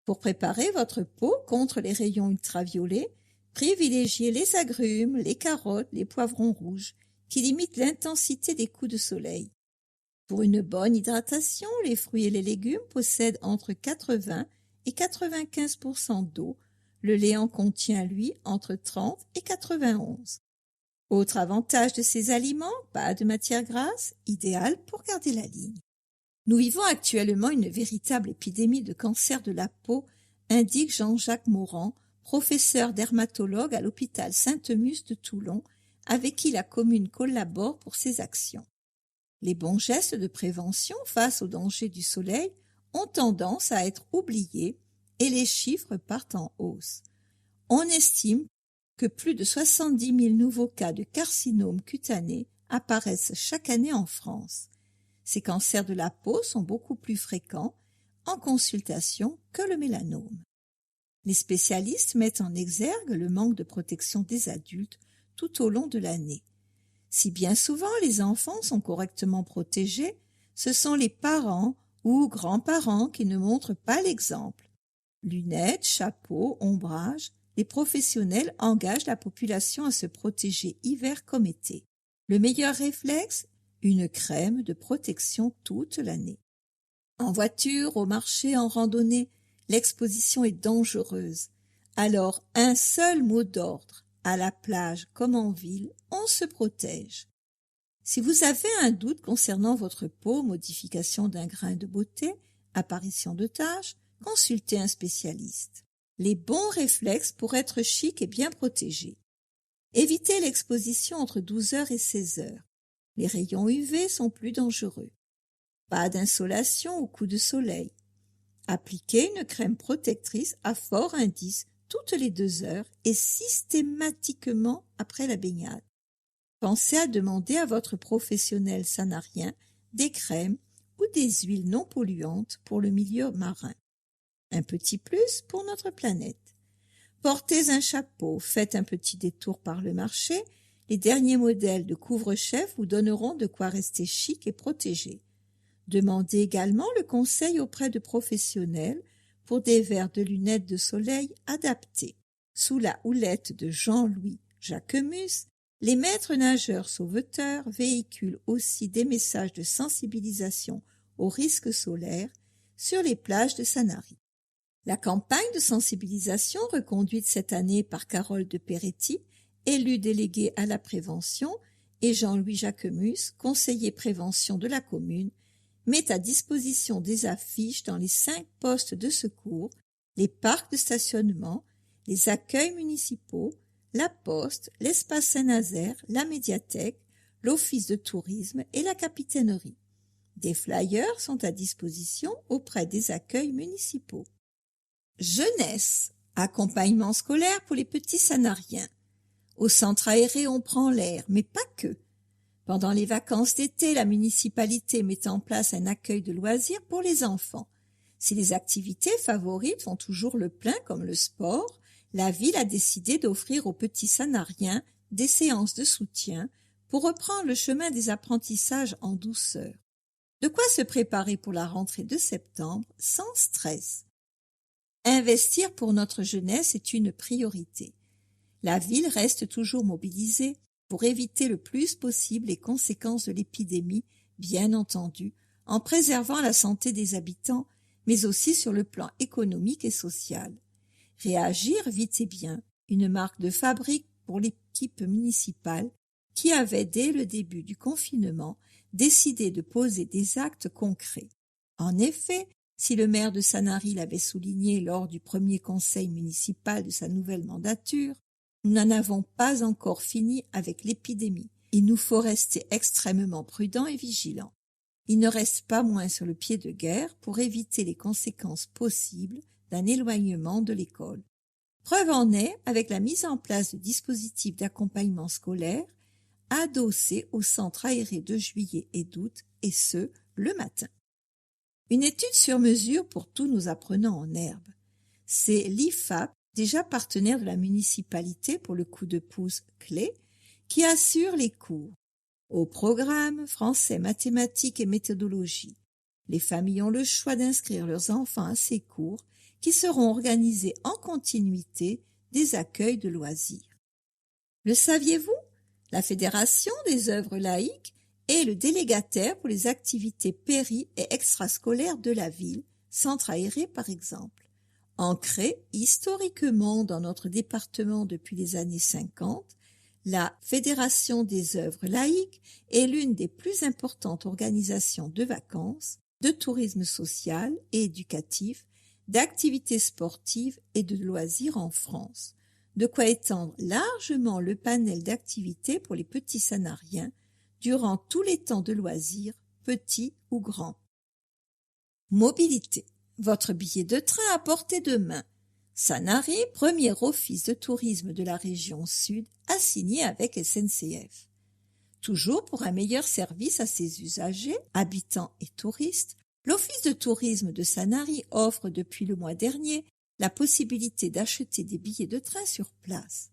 Pour préparer votre peau contre les rayons ultraviolets, privilégiez les agrumes, les carottes, les poivrons rouges, qui limitent l'intensité des coups de soleil. Pour une bonne hydratation, les fruits et les légumes possèdent entre 80 et 95% d'eau. Le lait en contient, lui, entre 30 et 91. Autre avantage de ces aliments, pas de matière grasse, idéal pour garder la ligne. Nous vivons actuellement une véritable épidémie de cancer de la peau, indique Jean-Jacques Morand, professeur dermatologue à l'hôpital Sainte-Muse de Toulon, avec qui la commune collabore pour ses actions. Les bons gestes de prévention face aux dangers du soleil ont tendance à être oubliés et les chiffres partent en hausse. On estime que plus de 70 000 nouveaux cas de carcinome cutané apparaissent chaque année en France. Ces cancers de la peau sont beaucoup plus fréquents en consultation que le mélanome. Les spécialistes mettent en exergue le manque de protection des adultes tout au long de l'année. Si bien souvent les enfants sont correctement protégés, ce sont les parents ou grands-parents qui ne montrent pas l'exemple. Lunettes, chapeaux, ombrage, les professionnels engagent la population à se protéger hiver comme été. Le meilleur réflexe, une crème de protection toute l'année. En voiture, au marché, en randonnée, l'exposition est dangereuse. Alors, un seul mot d'ordre, à la plage comme en ville, on se protège. Si vous avez un doute concernant votre peau, modification d'un grain de beauté, apparition de taches, consultez un spécialiste. Les bons réflexes pour être chic et bien protégé. Évitez l'exposition entre 12 heures et 16 heures. Les rayons UV sont plus dangereux. Pas d'insolation au coup de soleil. Appliquez une crème protectrice à fort indice toutes les 2 heures et systématiquement après la baignade. Pensez à demander à votre professionnel sanarien des crèmes ou des huiles non polluantes pour le milieu marin. Un petit plus pour notre planète. Portez un chapeau, faites un petit détour par le marché. Les derniers modèles de couvre-chef vous donneront de quoi rester chic et protégé. Demandez également le conseil auprès de professionnels pour des verres de lunettes de soleil adaptés. Sous la houlette de Jean-Louis Jacquemus, les maîtres nageurs sauveteurs véhiculent aussi des messages de sensibilisation aux risques solaires sur les plages de Sanary. La campagne de sensibilisation reconduite cette année par Carole de Peretti, élu délégué à la prévention, et Jean-Louis Jacquemus, conseiller prévention de la commune, met à disposition des affiches dans les 5 postes de secours, les parcs de stationnement, les accueils municipaux, la poste, l'espace Saint-Nazaire, la médiathèque, l'office de tourisme et la capitainerie. Des flyers sont à disposition auprès des accueils municipaux. Jeunesse, accompagnement scolaire pour les petits Sanariens. Au centre aéré, on prend l'air, mais pas que. Pendant les vacances d'été, la municipalité met en place un accueil de loisirs pour les enfants. Si les activités favorites font toujours le plein comme le sport, la ville a décidé d'offrir aux petits Sanariens des séances de soutien pour reprendre le chemin des apprentissages en douceur. De quoi se préparer pour la rentrée de septembre sans stress. Investir pour notre jeunesse est une priorité. La ville reste toujours mobilisée pour éviter le plus possible les conséquences de l'épidémie, bien entendu, en préservant la santé des habitants, mais aussi sur le plan économique et social. Réagir vite et bien, une marque de fabrique pour l'équipe municipale qui avait, dès le début du confinement, décidé de poser des actes concrets. En effet, si le maire de Sanary l'avait souligné lors du premier conseil municipal de sa nouvelle mandature, nous n'en avons pas encore fini avec l'épidémie. Il nous faut rester extrêmement prudents et vigilants. Il ne reste pas moins sur le pied de guerre pour éviter les conséquences possibles d'un éloignement de l'école. Preuve en est avec la mise en place de dispositifs d'accompagnement scolaire adossés au centre aéré de juillet et d'août, et ce, le matin. Une étude sur mesure pour tous nos apprenants en herbe. C'est l'IFAP, déjà partenaire de la municipalité pour le coup de pouce clé, qui assure les cours. Au programme français, mathématiques et méthodologie, les familles ont le choix d'inscrire leurs enfants à ces cours qui seront organisés en continuité des accueils de loisirs. Le saviez-vous? La Fédération des œuvres laïques est le délégataire pour les activités péri- et extrascolaires de la ville, centre aéré par exemple. Ancrée historiquement dans notre département depuis les années 50, la Fédération des œuvres laïques est l'une des plus importantes organisations de vacances, de tourisme social et éducatif, d'activités sportives et de loisirs en France. De quoi étendre largement le panel d'activités pour les petits Sanariens durant tous les temps de loisirs, petits ou grands. Mobilité. Votre billet de train à portée de main. Sanary, premier office de tourisme de la région sud, a signé avec SNCF. Toujours pour un meilleur service à ses usagers, habitants et touristes, l'office de tourisme de Sanary offre depuis le mois dernier la possibilité d'acheter des billets de train sur place.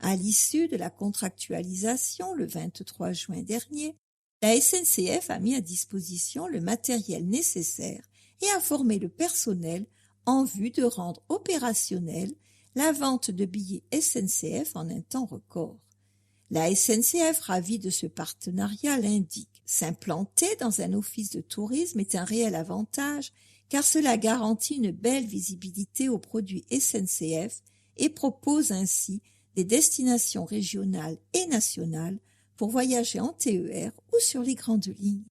À l'issue de la contractualisation le 23 juin dernier, la SNCF a mis à disposition le matériel nécessaire et a formé le personnel en vue de rendre opérationnelle la vente de billets SNCF en un temps record. La SNCF, ravie de ce partenariat, l'indique. S'implanter dans un office de tourisme est un réel avantage car cela garantit une belle visibilité aux produits SNCF et propose ainsi des destinations régionales et nationales pour voyager en TER ou sur les grandes lignes.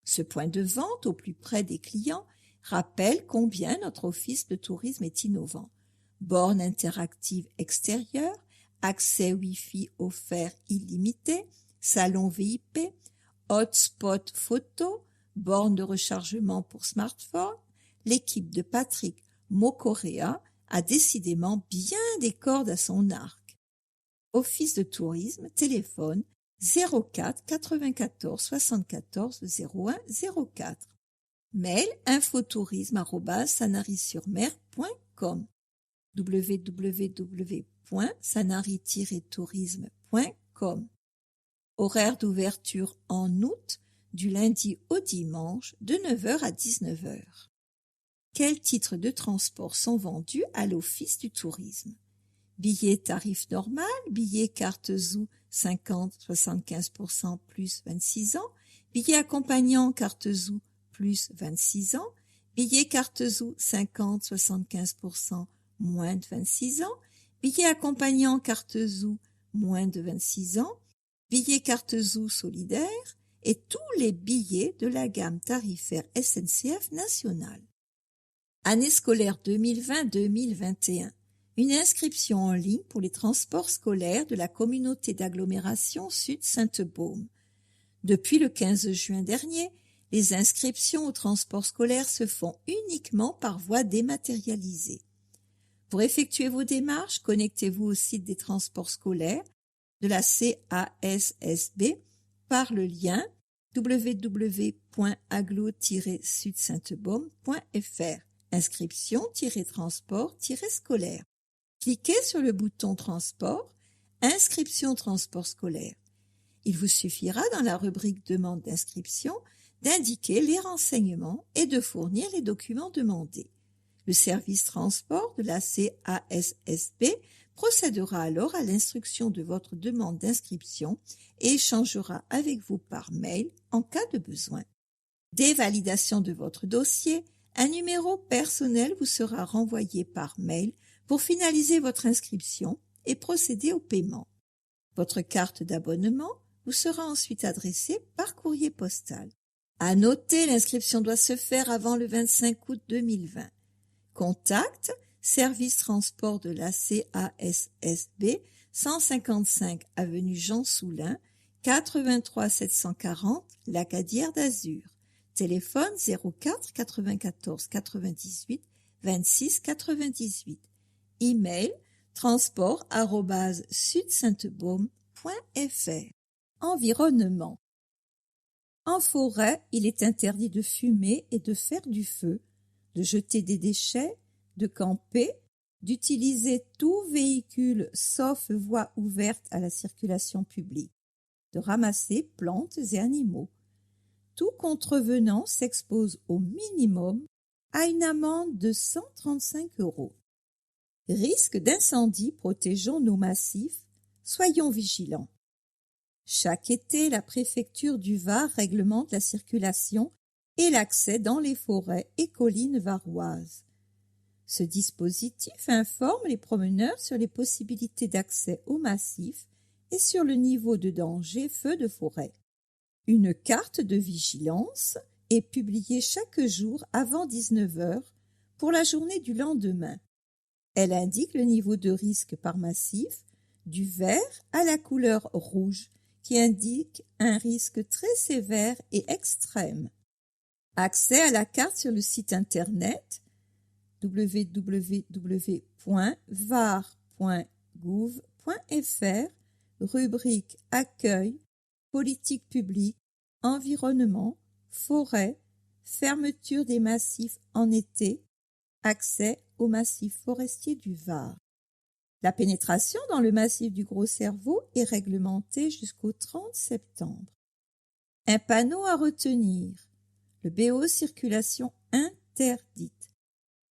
Ce point de vente au plus près des clients rappelle combien notre office de tourisme est innovant. Bornes interactives extérieures, accès Wi-Fi offert illimité, salon VIP, hotspot photo, bornes de rechargement pour smartphone. L'équipe de Patrick Mokorea a décidément bien des cordes à son arc. Office de tourisme, téléphone 04 94 74 01 04. Mail infotourisme@sanary-sur-mer.com www.sanary-tourisme.com. Horaire d'ouverture en août, du lundi au dimanche, de 9h à 19h. Quels titres de transport sont vendus à l'Office du tourisme? Billet tarif normal, billet carte ZOO 50-75% plus 26 ans, billet accompagnant carte ZOO plus 26 ans, billet carte ZOO 50-75% moins de 26 ans, billet accompagnant carte ZOO moins de 26 ans, billet carte ZOO solidaire et tous les billets de la gamme tarifaire SNCF nationale. Année scolaire 2020-2021. Une inscription en ligne pour les transports scolaires de la communauté d'agglomération Sud Sainte-Baume. Depuis le 15 juin dernier, Les inscriptions au transport scolaire se font uniquement par voie dématérialisée. Pour effectuer vos démarches, connectez-vous au site des transports scolaires de la CASSB par le lien www.aglo-sud-sainte-baume.fr inscription-transport-scolaire. Cliquez sur le bouton Transport, Inscription transport scolaire. Il vous suffira dans la rubrique Demande d'inscription d'indiquer les renseignements et de fournir les documents demandés. Le service transport de la CASSB procédera alors à l'instruction de votre demande d'inscription et échangera avec vous par mail en cas de besoin. Dès validation de votre dossier, un numéro personnel vous sera renvoyé par mail pour finaliser votre inscription et procéder au paiement. Votre carte d'abonnement vous sera ensuite adressée par courrier postal. À noter, l'inscription doit se faire avant le 25 août 2020. Contact Service transport de la CASSB 155 avenue Jean Soulin 83 740 Lacadière d'Azur. Téléphone 04 94 98 26 98. Email transport@sud-sainte-baume.fr. Environnement. En forêt, il est interdit de fumer et de faire du feu, de jeter des déchets, de camper, d'utiliser tout véhicule sauf voie ouverte à la circulation publique, de ramasser plantes et animaux. Tout contrevenant s'expose au minimum à une amende de 135 €. Risque d'incendie, protégeons nos massifs, soyons vigilants. Chaque été, la préfecture du Var réglemente la circulation et l'accès dans les forêts et collines varoises. Ce dispositif informe les promeneurs sur les possibilités d'accès au massif et sur le niveau de danger feu de forêt. Une carte de vigilance est publiée chaque jour avant 19 h pour la journée du lendemain. Elle indique le niveau de risque par massif, du vert à la couleur rouge, qui indique un risque très sévère et extrême. Accès à la carte sur le site internet www.var.gouv.fr, rubrique Accueil, politique publique, environnement, forêt, fermeture des massifs en été, accès au massif forestier du Var. La pénétration dans le massif du Gros Cerveau est réglementée jusqu'au 30 septembre. Un panneau à retenir. Le BO circulation interdite.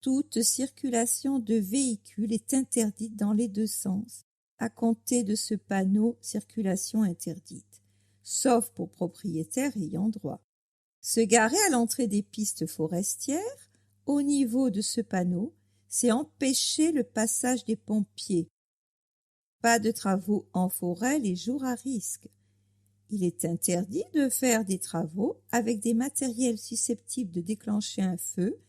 Toute circulation de véhicules est interdite dans les deux sens à compter de ce panneau circulation interdite, sauf pour propriétaires ayant droit. Se garer à l'entrée des pistes forestières, au niveau de ce panneau, c'est empêcher le passage des pompiers. Pas de travaux en forêt les jours à risque. Il est interdit de faire des travaux avec des matériels susceptibles de déclencher un feu,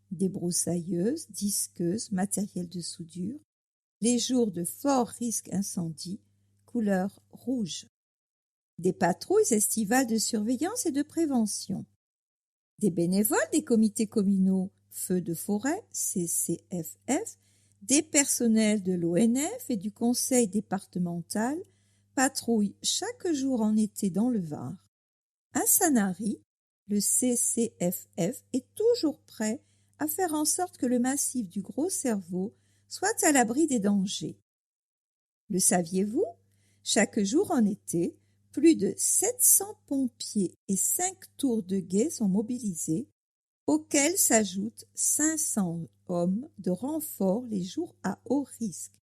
débroussailleuses, disqueuses, matériel de soudure, les jours de fort risque incendie, couleur rouge. Des patrouilles estivales de surveillance et de prévention. Des bénévoles des comités communaux Feux de forêt, CCFF, des personnels de l'ONF et du conseil départemental patrouillent chaque jour en été dans le Var. À Sanary, le CCFF est toujours prêt à faire en sorte que le massif du Gros Cerveau soit à l'abri des dangers. Le saviez-vous? Chaque jour en été, plus de 700 pompiers et 5 tours de guet sont mobilisés, auxquels s'ajoutent 500 hommes de renfort les jours à haut risque.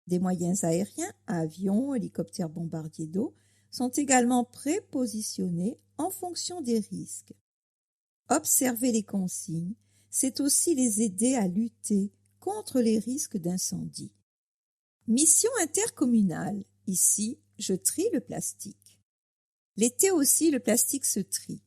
Des moyens aériens, avions, hélicoptères bombardiers d'eau, sont également prépositionnés en fonction des risques. Observer les consignes, c'est aussi les aider à lutter contre les risques d'incendie. Mission intercommunale. Ici, je trie le plastique. L'été aussi, le plastique se trie.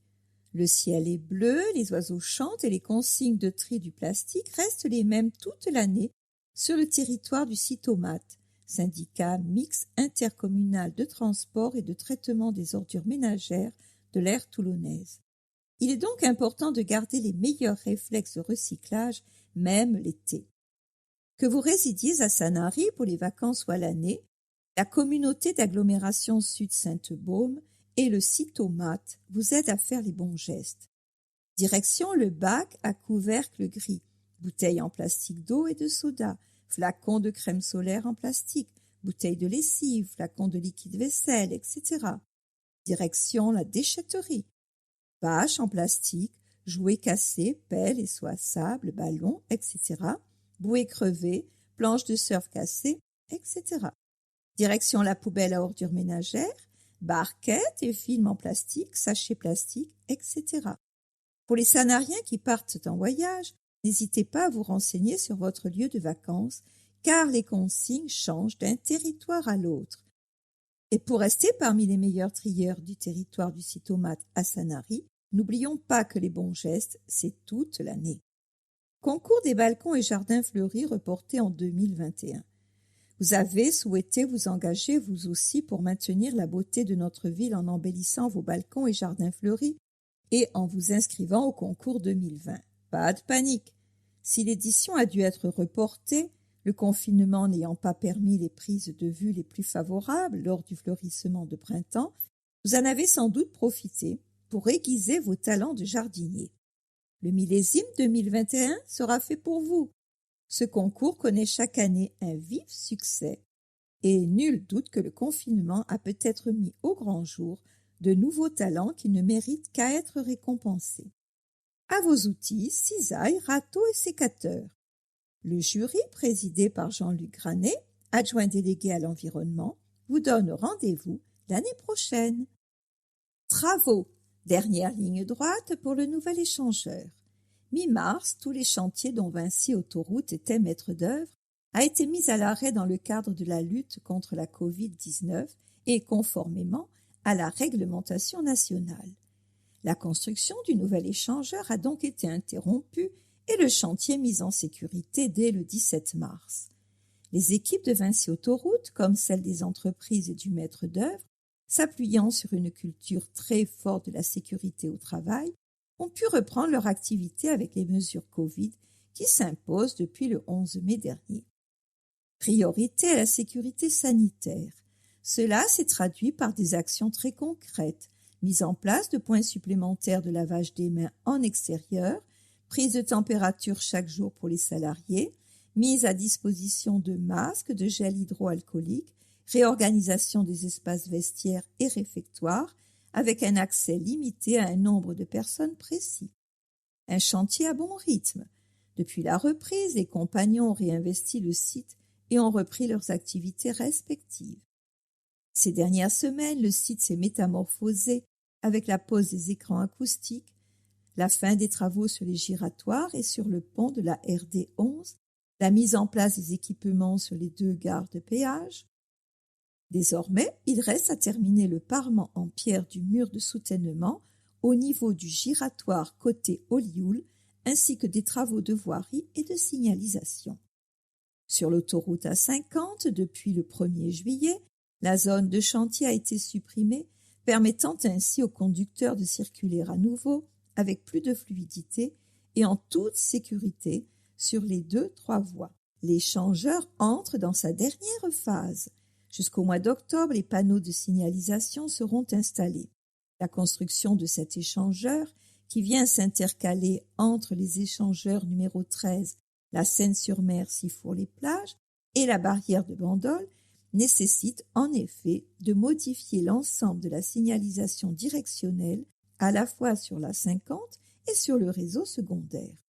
Le ciel est bleu, les oiseaux chantent et les consignes de tri du plastique restent les mêmes toute l'année sur le territoire du Cytomate, syndicat mixte intercommunal de transport et de traitement des ordures ménagères de l'aire toulonnaise. Il est donc important de garder les meilleurs réflexes de recyclage, même l'été. Que vous résidiez à Sanary pour les vacances ou à l'année, la communauté d'agglomération Sud-Sainte-Baume et le Cytomate vous aident à faire les bons gestes. Direction le bac à couvercle gris, bouteilles en plastique d'eau et de soda, flacons de crème solaire en plastique, bouteilles de lessive, flacons de liquide vaisselle, etc. Direction la déchetterie. Bâches en plastique, jouets cassés, pelles et soie à sable, ballons, etc. Bouées crevées, planches de surf cassées, etc. Direction la poubelle à ordures ménagères, barquettes et films en plastique, sachets plastiques, etc. Pour les Sanariens qui partent en voyage, n'hésitez pas à vous renseigner sur votre lieu de vacances, car les consignes changent d'un territoire à l'autre. Et pour rester parmi les meilleurs trieurs du territoire du Cytomate à Sanary, n'oublions pas que les bons gestes, c'est toute l'année. Concours des balcons et jardins fleuris reporté en 2021. Vous avez souhaité vous engager vous aussi pour maintenir la beauté de notre ville en embellissant vos balcons et jardins fleuris et en vous inscrivant au concours 2020. Pas de panique. Si l'édition a dû être reportée, le confinement n'ayant pas permis les prises de vue les plus favorables lors du fleurissement de printemps, vous en avez sans doute profité pour aiguiser vos talents de jardinier. Le millésime 2021 sera fait pour vous. Ce concours connaît chaque année un vif succès et nul doute que le confinement a peut-être mis au grand jour de nouveaux talents qui ne méritent qu'à être récompensés. À vos outils, cisailles, râteaux et sécateurs. Le jury, présidé par Jean-Luc Granet, adjoint délégué à l'environnement, vous donne rendez-vous l'année prochaine. Travaux. Dernière ligne droite pour le nouvel échangeur. Mi-mars, tous les chantiers dont Vinci Autoroute était maître d'œuvre a été mis à l'arrêt dans le cadre de la lutte contre la Covid-19 et conformément à la réglementation nationale. La construction du nouvel échangeur a donc été interrompue et le chantier mis en sécurité dès le 17 mars. Les équipes de Vinci Autoroute, comme celles des entreprises et du maître d'œuvre, s'appuyant sur une culture très forte de la sécurité au travail, ont pu reprendre leur activité avec les mesures Covid qui s'imposent depuis le 11 mai dernier. Priorité à la sécurité sanitaire. Cela s'est traduit par des actions très concrètes, mise en place de points supplémentaires de lavage des mains en extérieur, prise de température chaque jour pour les salariés, mise à disposition de masques, de gel hydroalcoolique, réorganisation des espaces vestiaires et réfectoires, avec un accès limité à un nombre de personnes précis. Un chantier à bon rythme. Depuis la reprise, les compagnons ont réinvesti le site et ont repris leurs activités respectives. Ces dernières semaines, le site s'est métamorphosé avec la pose des écrans acoustiques, la fin des travaux sur les giratoires et sur le pont de la RD 11, la mise en place des équipements sur les 2 gares de péage. Désormais, il reste à terminer le parement en pierre du mur de soutènement au niveau du giratoire côté Olioul, ainsi que des travaux de voirie et de signalisation. Sur l'autoroute A50, depuis le 1er juillet, la zone de chantier a été supprimée, permettant ainsi aux conducteurs de circuler à nouveau avec plus de fluidité et en toute sécurité sur les 2-3 voies. L'échangeur entre dans sa dernière phase. Jusqu'au mois d'octobre, les panneaux de signalisation seront installés. La construction de cet échangeur, qui vient s'intercaler entre les échangeurs numéro 13, la Seine-sur-Mer Sifour-les-Plages et la barrière de Bandol, nécessite en effet de modifier l'ensemble de la signalisation directionnelle à la fois sur la 50 et sur le réseau secondaire.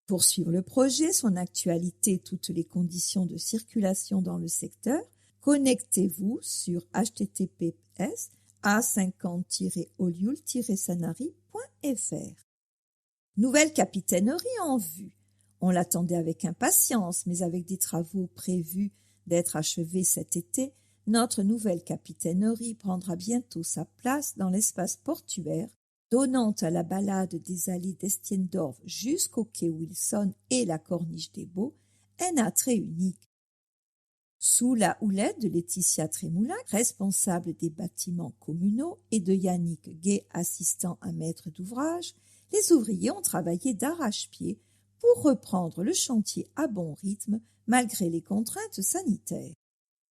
Pour suivre le projet, son actualité, toutes les conditions de circulation dans le secteur, connectez-vous sur https://a50-olioul-sanary.fr. Nouvelle capitainerie en vue. On l'attendait avec impatience, mais avec des travaux prévus d'être achevés cet été, notre nouvelle capitainerie prendra bientôt sa place dans l'espace portuaire, donnant à la balade des allées d'Estiendorf jusqu'au quai Wilson et la corniche des Baux un attrait unique. Sous la houlette de Laetitia Trémoulac, responsable des bâtiments communaux, et de Yannick Gay, assistant à maître d'ouvrage, les ouvriers ont travaillé d'arrache-pied pour reprendre le chantier à bon rythme malgré les contraintes sanitaires.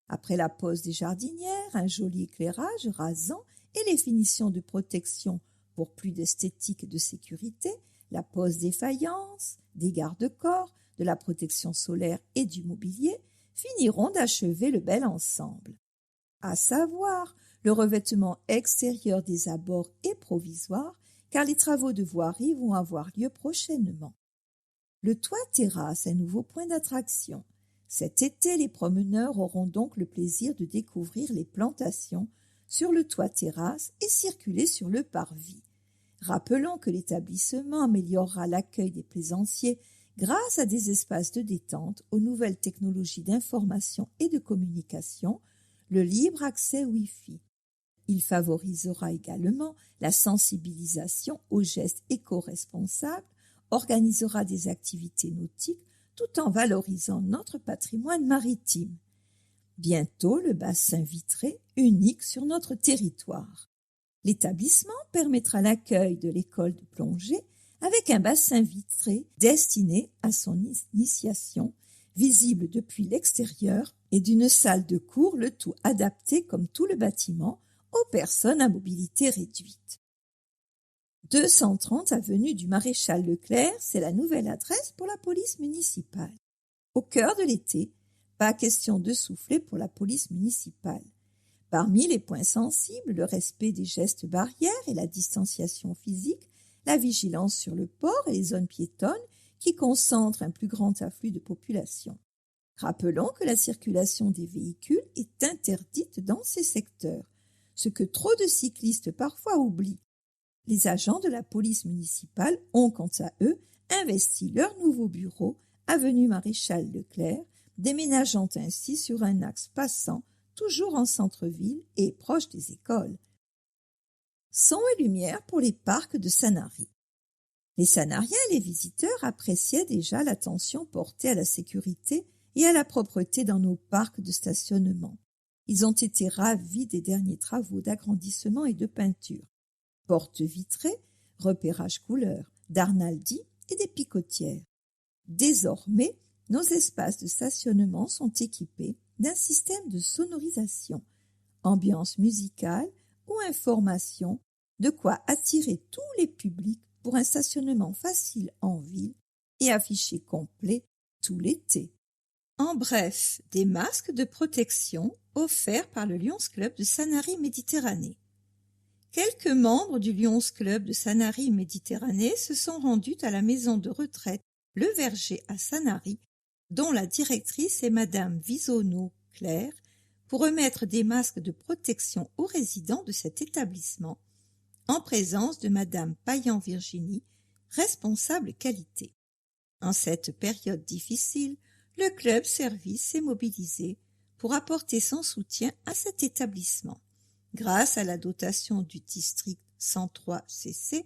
Après la pose des jardinières, un joli éclairage rasant et les finitions de protection pour plus d'esthétique et de sécurité, la pose des faïences, des garde-corps, de la protection solaire et du mobilier finiront d'achever le bel ensemble. À savoir, le revêtement extérieur des abords est provisoire car les travaux de voirie vont avoir lieu prochainement. Le toit-terrasse est un nouveau point d'attraction. Cet été, les promeneurs auront donc le plaisir de découvrir les plantations sur le toit-terrasse et circuler sur le parvis. Rappelons que l'établissement améliorera l'accueil des plaisanciers grâce à des espaces de détente, aux nouvelles technologies d'information et de communication, le libre accès Wi-Fi. Il favorisera également la sensibilisation aux gestes éco-responsables, organisera des activités nautiques tout en valorisant notre patrimoine maritime. Bientôt le bassin vitré, unique sur notre territoire. L'établissement permettra l'accueil de l'école de plongée avec un bassin vitré destiné à son initiation, visible depuis l'extérieur, et d'une salle de cours, le tout adapté comme tout le bâtiment aux personnes à mobilité réduite. 230 avenue du Maréchal Leclerc, c'est la nouvelle adresse pour la police municipale. Au cœur de l'été, pas question de souffler pour la police municipale. Parmi les points sensibles, le respect des gestes barrières et la distanciation physique, la vigilance sur le port et les zones piétonnes qui concentrent un plus grand afflux de population. Rappelons que la circulation des véhicules est interdite dans ces secteurs, ce que trop de cyclistes parfois oublient. Les agents de la police municipale ont, quant à eux, investi leur nouveau bureau, avenue Maréchal Leclerc, déménageant ainsi sur un axe passant, toujours en centre-ville et proche des écoles. Son et lumière pour les parcs de Sanary. Les Sanariens et les visiteurs appréciaient déjà l'attention portée à la sécurité et à la propreté dans nos parcs de stationnement. Ils ont été ravis des derniers travaux d'agrandissement et de peinture. Portes vitrées, repérage couleur, d'Arnaldi et des picotières. Désormais, nos espaces de stationnement sont équipés d'un système de sonorisation, ambiance musicale ou information, de quoi attirer tous les publics pour un stationnement facile en ville et affiché complet tout l'été. En bref, des masques de protection offerts par le Lions Club de Sanary Méditerranée. Quelques membres du Lions Club de Sanary Méditerranée se sont rendus à la maison de retraite Le Verger à Sanary, dont la directrice est Madame Visonneau Claire, pour remettre des masques de protection aux résidents de cet établissement, en présence de Madame Payan Virginie, responsable qualité. En cette période difficile, le club service s'est mobilisé pour apporter son soutien à cet établissement. Grâce à la dotation du district 103CC,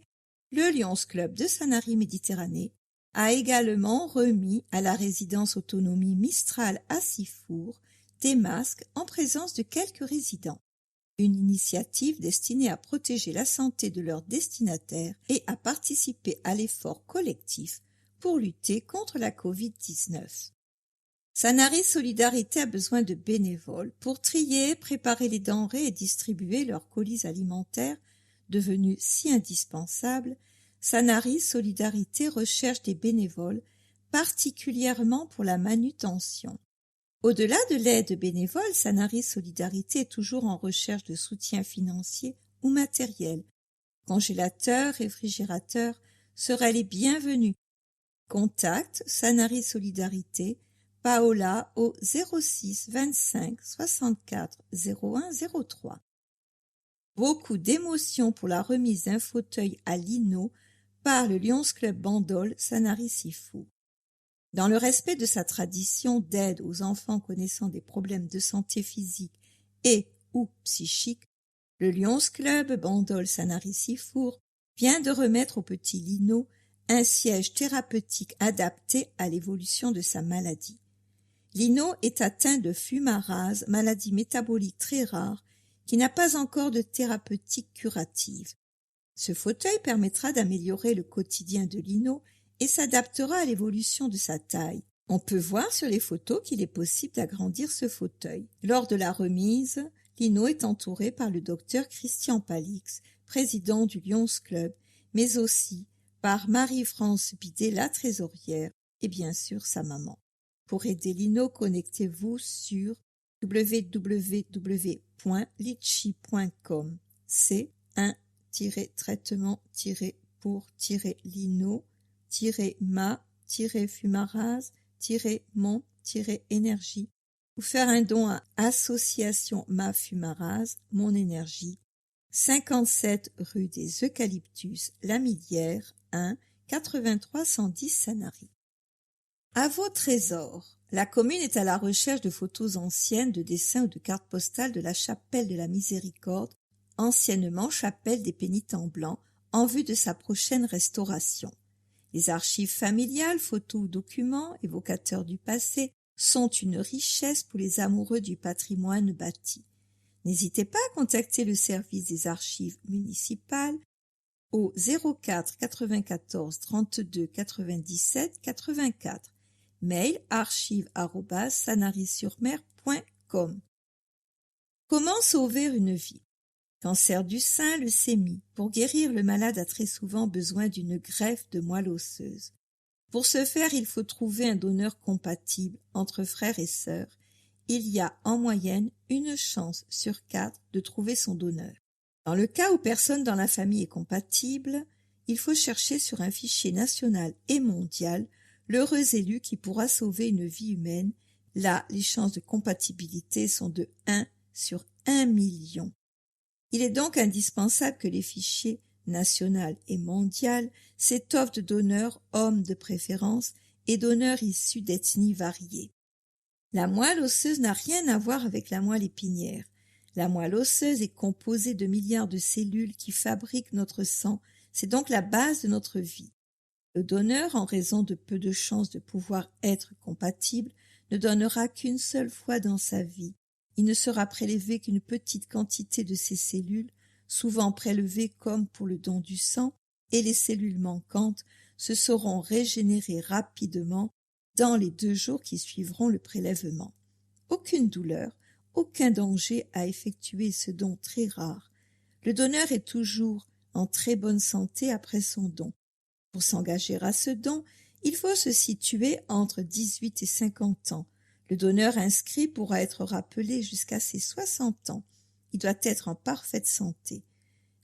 le Lions Club de Sanary Méditerranée a également remis à la résidence autonomie Mistral à Sifour des masques en présence de quelques résidents. Une initiative destinée à protéger la santé de leurs destinataires et à participer à l'effort collectif pour lutter contre la Covid-19. Sanary Solidarité a besoin de bénévoles pour trier, préparer les denrées et distribuer leurs colis alimentaires devenus si indispensables. Sanary Solidarité recherche des bénévoles, particulièrement pour la manutention. Au-delà de l'aide bénévole, Sanary Solidarité est toujours en recherche de soutien financier ou matériel. Congélateurs, réfrigérateurs seraient les bienvenus. Contact Sanary Solidarité, Paola au 06 25 64 01 03. Beaucoup d'émotions pour la remise d'un fauteuil à Lino par le Lions Club Bandol Sanary Sifour. Dans le respect de sa tradition d'aide aux enfants connaissant des problèmes de santé physique et ou psychique, le Lions Club Bandol Sanary Sifour vient de remettre au petit Lino un siège thérapeutique adapté à l'évolution de sa maladie. Lino est atteint de fumarase, maladie métabolique très rare, qui n'a pas encore de thérapeutique curative. Ce fauteuil permettra d'améliorer le quotidien de Lino et s'adaptera à l'évolution de sa taille. On peut voir sur les photos qu'il est possible d'agrandir ce fauteuil. Lors de la remise, Lino est entouré par le docteur Christian Palix, président du Lions Club, mais aussi par Marie-France Bidet, la trésorière, et bien sûr sa maman. Pour aider Lino, connectez-vous sur www.litchi.com. C'est un-traitement-pour-ma-fumarase-mon-énergie ou faire un don à Association Ma Fumarase, Mon Énergie, 57 rue des Eucalyptus, La Millière, 1 83 110 Sanary. À vos trésors. La commune est à la recherche de photos anciennes, de dessins ou de cartes postales de la chapelle de la Miséricorde, anciennement chapelle des Pénitents Blancs, en vue de sa prochaine restauration. Les archives familiales, photos ou documents, évocateurs du passé, sont une richesse pour les amoureux du patrimoine bâti. N'hésitez pas à contacter le service des archives municipales au 04 94 32 97 84. Mail archives@sanary-sur-mer.com. Comment sauver une vie? Cancer du sein, leucémie. Pour guérir, le malade a très souvent besoin d'une greffe de moelle osseuse. Pour ce faire, il faut trouver un donneur compatible entre frères et sœurs. Il y a en moyenne une chance sur 4 de trouver son donneur. Dans le cas où personne dans la famille est compatible, il faut chercher sur un fichier national et mondial l'heureux élu qui pourra sauver une vie humaine. Là, les chances de compatibilité sont de 1 sur 1 million. Il est donc indispensable que les fichiers national et mondial s'étoffent de donneurs hommes de préférence et donneurs issus d'ethnies variées. La moelle osseuse n'a rien à voir avec la moelle épinière. La moelle osseuse est composée de milliards de cellules qui fabriquent notre sang, c'est donc la base de notre vie. Le donneur, en raison de peu de chances de pouvoir être compatible, ne donnera qu'une seule fois dans sa vie. Il ne sera prélevé qu'une petite quantité de ces cellules, souvent prélevées comme pour le don du sang, et les cellules manquantes se seront régénérées rapidement dans les 2 jours qui suivront le prélèvement. Aucune douleur, aucun danger à effectuer ce don très rare. Le donneur est toujours en très bonne santé après son don. Pour s'engager à ce don, il faut se situer entre 18 et 50 ans. Le donneur inscrit pourra être rappelé jusqu'à ses 60 ans. Il doit être en parfaite santé.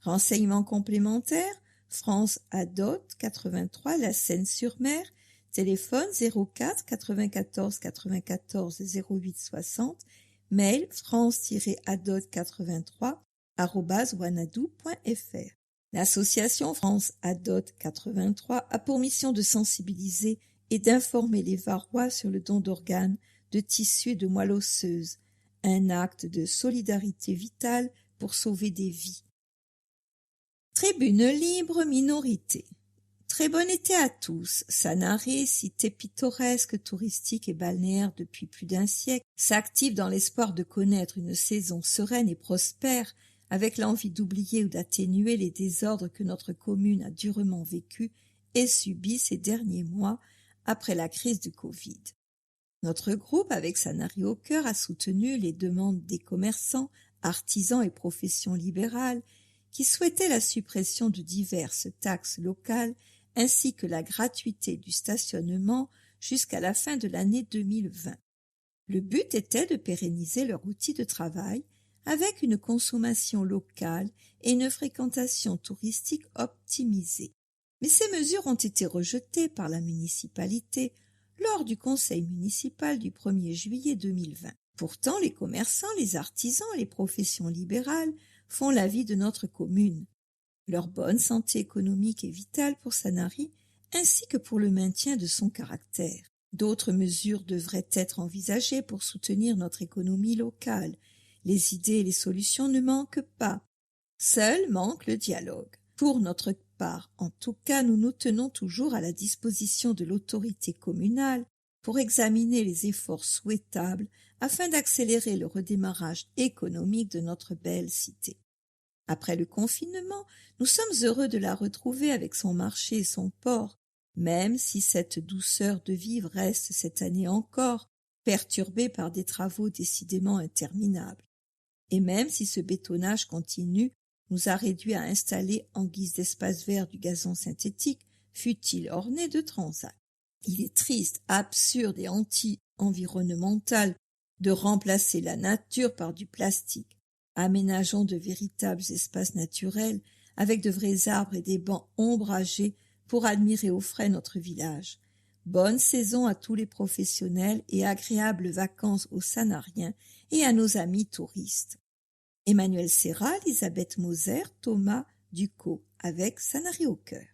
Renseignements complémentaires, France Adot 83 La Seine-sur-Mer, téléphone 04 94 94 08 60, mail france-adot83@wanadoo.fr. L'association France Adot 83 a pour mission de sensibiliser et d'informer les Varois sur le don d'organes, de tissus et de moelle osseuse, un acte de solidarité vitale pour sauver des vies. Tribune libre minorité. Très bon été à tous. Sanary, cité pittoresque, touristique et balnéaire depuis plus d'un siècle, s'active dans l'espoir de connaître une saison sereine et prospère, avec l'envie d'oublier ou d'atténuer les désordres que notre commune a durement vécus et subis ces derniers mois après la crise du Covid. Notre groupe, avec Sanary au cœur, a soutenu les demandes des commerçants, artisans et professions libérales qui souhaitaient la suppression de diverses taxes locales ainsi que la gratuité du stationnement jusqu'à la fin de l'année 2020. Le but était de pérenniser leur outil de travail avec une consommation locale et une fréquentation touristique optimisée. Mais ces mesures ont été rejetées par la municipalité lors du conseil municipal du 1er juillet 2020. Pourtant, les commerçants, les artisans et les professions libérales font la vie de notre commune. Leur bonne santé économique est vitale pour Sanary ainsi que pour le maintien de son caractère. D'autres mesures devraient être envisagées pour soutenir notre économie locale. Les idées et les solutions ne manquent pas. Seul manque le dialogue. Pour notre part, en tout cas, nous nous tenons toujours à la disposition de l'autorité communale pour examiner les efforts souhaitables afin d'accélérer le redémarrage économique de notre belle cité. Après le confinement, nous sommes heureux de la retrouver avec son marché et son port, même si cette douceur de vivre reste cette année encore perturbée par des travaux décidément interminables. Et même si ce bétonnage continu nous a réduit à installer en guise d'espace vert du gazon synthétique, fût-il orné de transat. Il est triste, absurde et anti-environnemental de remplacer la nature par du plastique. Aménageons de véritables espaces naturels avec de vrais arbres et des bancs ombragés pour admirer au frais notre village. Bonne saison à tous les professionnels et agréables vacances aux Sanariens et à nos amis touristes. Emmanuel Serra, Elisabeth Moser, Thomas Ducot, avec Sanary au cœur.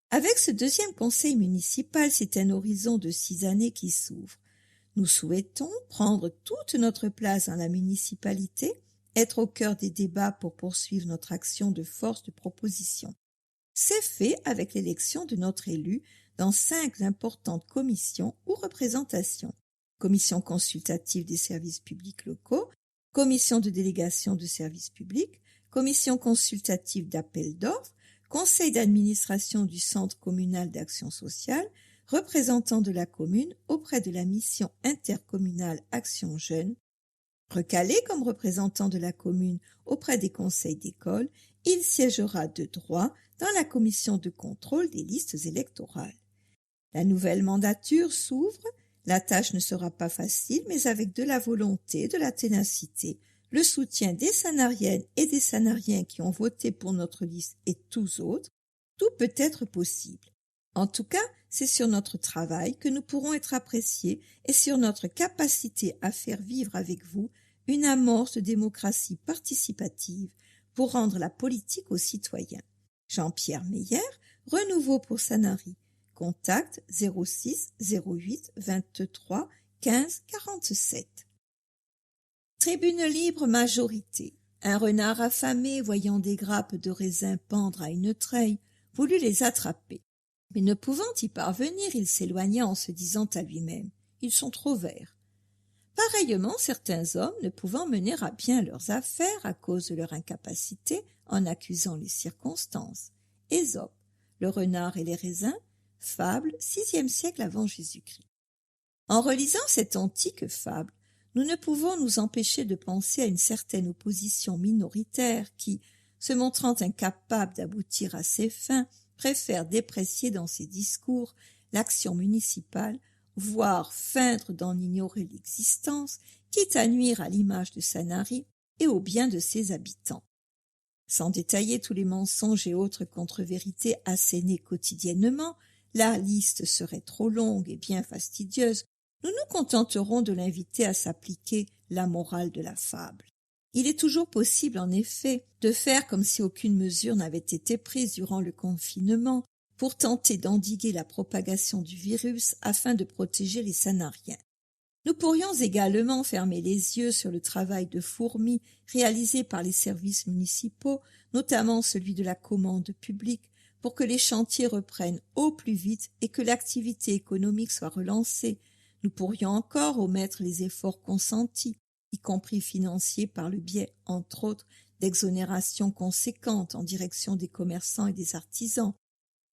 Avec ce deuxième conseil municipal, c'est un horizon de 6 années qui s'ouvre. Nous souhaitons prendre toute notre place dans la municipalité, être au cœur des débats pour poursuivre notre action de force de proposition. C'est fait avec l'élection de notre élu dans 5 importantes commissions ou représentations. Commission consultative des services publics locaux, commission de délégation de services publics, commission consultative d'appel d'offres, conseil d'administration du Centre communal d'action sociale, représentant de la commune auprès de la mission intercommunale Action Jeune, recalé comme représentant de la commune auprès des conseils d'école, il siégera de droit dans la commission de contrôle des listes électorales. La nouvelle mandature s'ouvre, la tâche ne sera pas facile, mais avec de la volonté, de la ténacité, le soutien des Sanariennes et des Sanariens qui ont voté pour notre liste et tous autres, tout peut être possible. En tout cas, c'est sur notre travail que nous pourrons être appréciés et sur notre capacité à faire vivre avec vous une amorce de démocratie participative pour rendre la politique aux citoyens. Jean-Pierre Meyer, Renouveau pour Sanary. Contact 06 08 23 15 47. Tribune libre majorité. Un renard affamé, voyant des grappes de raisin pendre à une treille, voulut les attraper. Mais ne pouvant y parvenir, il s'éloigna en se disant à lui-même « Ils sont trop verts ». Pareillement, certains hommes, ne pouvant mener à bien leurs affaires à cause de leur incapacité, en accusant les circonstances. Ésope, le renard et les raisins, fable, 6e siècle avant Jésus-Christ. En relisant cette antique fable, nous ne pouvons nous empêcher de penser à une certaine opposition minoritaire qui, se montrant incapable d'aboutir à ses fins, préfère déprécier dans ses discours l'action municipale, voire feindre d'en ignorer l'existence, quitte à nuire à l'image de Sanary et au bien de ses habitants. Sans détailler tous les mensonges et autres contre-vérités assénés quotidiennement, la liste serait trop longue et bien fastidieuse. Nous nous contenterons de l'inviter à s'appliquer la morale de la fable. Il est toujours possible, en effet, de faire comme si aucune mesure n'avait été prise durant le confinement pour tenter d'endiguer la propagation du virus afin de protéger les Sanariens. Nous pourrions également fermer les yeux sur le travail de fourmi réalisé par les services municipaux, notamment celui de la commande publique, pour que les chantiers reprennent au plus vite et que l'activité économique soit relancée. Nous pourrions encore omettre les efforts consentis, y compris financiers par le biais, entre autres, d'exonérations conséquentes en direction des commerçants et des artisans.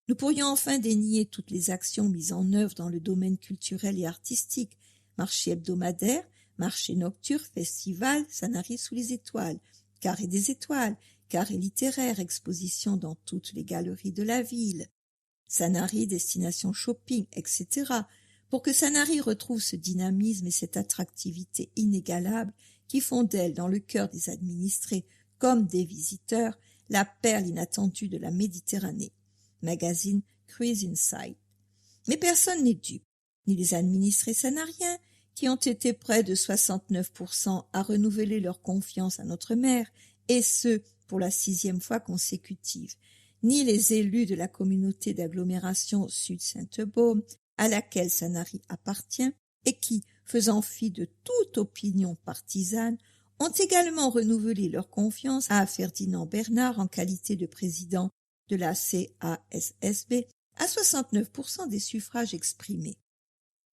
Nous pourrions enfin dénier toutes les actions mises en œuvre dans le domaine culturel et artistique, marché hebdomadaire, marché nocturne, festival, Sanary sous les étoiles, carré des étoiles, carré littéraire, exposition dans toutes les galeries de la ville, Sanary destination shopping, etc., pour que Sanary retrouve ce dynamisme et cette attractivité inégalable qui font d'elle, dans le cœur des administrés comme des visiteurs, la perle inattendue de la Méditerranée. Magazine Cruise Insight. Mais personne n'est dupe, ni les administrés sanariens, qui ont été près de 69% à renouveler leur confiance à notre maire, et ce, pour la 6e fois consécutive, ni les élus de la communauté d'agglomération Sud-Sainte-Baume, à laquelle Sanary appartient, et qui, faisant fi de toute opinion partisane, ont également renouvelé leur confiance à Ferdinand Bernard en qualité de président de la CASSB à 69% des suffrages exprimés.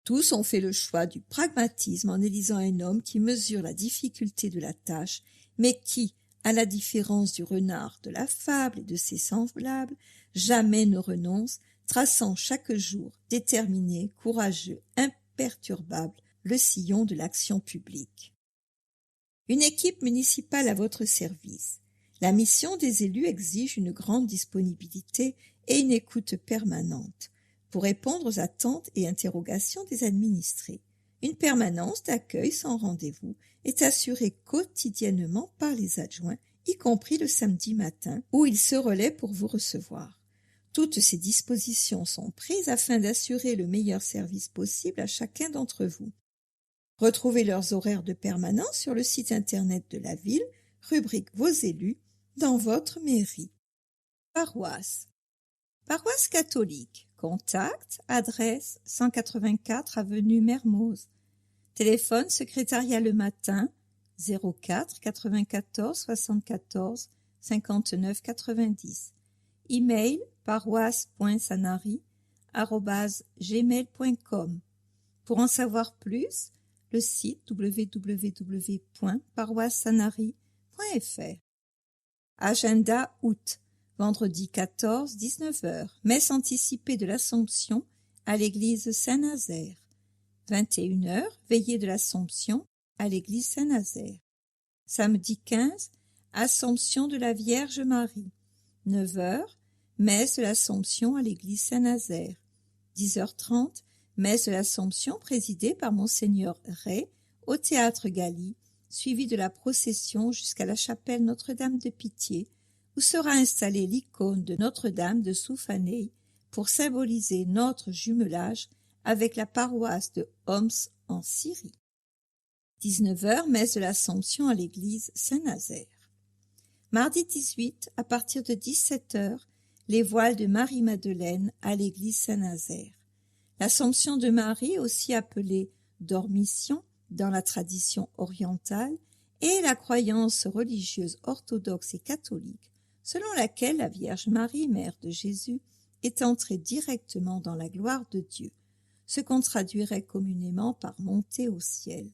Tous ont fait le choix du pragmatisme en élisant un homme qui mesure la difficulté de la tâche, mais qui, à la différence du renard de la fable et de ses semblables, jamais ne renonce, traçant chaque jour, déterminé, courageux, imperturbable, le sillon de l'action publique. Une équipe municipale à votre service. La mission des élus exige une grande disponibilité et une écoute permanente pour répondre aux attentes et interrogations des administrés. Une permanence d'accueil sans rendez-vous est assurée quotidiennement par les adjoints, y compris le samedi matin, où ils se relaient pour vous recevoir. Toutes ces dispositions sont prises afin d'assurer le meilleur service possible à chacun d'entre vous. Retrouvez leurs horaires de permanence sur le site internet de la ville, rubrique Vos élus, dans votre mairie. Paroisse. Paroisse catholique. Contact, adresse 184 avenue Mermoz. Téléphone secrétariat le matin 04 94 74 59 90. Email paroisse.sanary@gmail.com. Pour en savoir plus, le site www.paroissesanary.fr. Agenda août. Vendredi 14, 19h. Messe anticipée de l'Assomption à l'église Saint-Nazaire. 21h. Veillée de l'Assomption à l'église Saint-Nazaire. Samedi 15. Assomption de la Vierge Marie. 9h. Messe de l'Assomption à l'église Saint-Nazaire. 10h30. Messe de l'Assomption présidée par Monseigneur Ray au théâtre Galy, suivie de la procession jusqu'à la chapelle Notre-Dame de Pitié, où sera installée l'icône de Notre-Dame de Soufanei pour symboliser notre jumelage avec la paroisse de Homs en Syrie. 19h, messe de l'Assomption à l'église Saint-Nazaire. Mardi 18, à partir de 17h, les voiles de Marie-Madeleine à l'église Saint-Nazaire. L'Assomption de Marie, aussi appelée Dormition dans la tradition orientale, et la croyance religieuse orthodoxe et catholique, selon laquelle la Vierge Marie, mère de Jésus, est entrée directement dans la gloire de Dieu, ce qu'on traduirait communément par montée au ciel.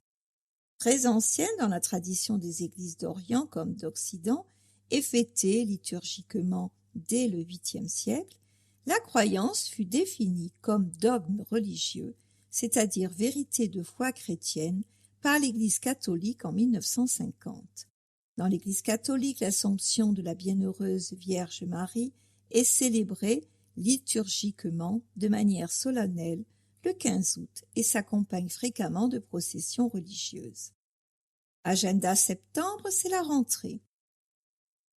Très ancienne dans la tradition des églises d'Orient comme d'Occident, et fêtée liturgiquement dès le 8e siècle, la croyance fut définie comme dogme religieux, c'est-à-dire vérité de foi chrétienne, par l'Église catholique en 1950. Dans l'Église catholique, l'Assomption de la Bienheureuse Vierge Marie est célébrée liturgiquement de manière solennelle le 15 août et s'accompagne fréquemment de processions religieuses. Agenda septembre, c'est la rentrée.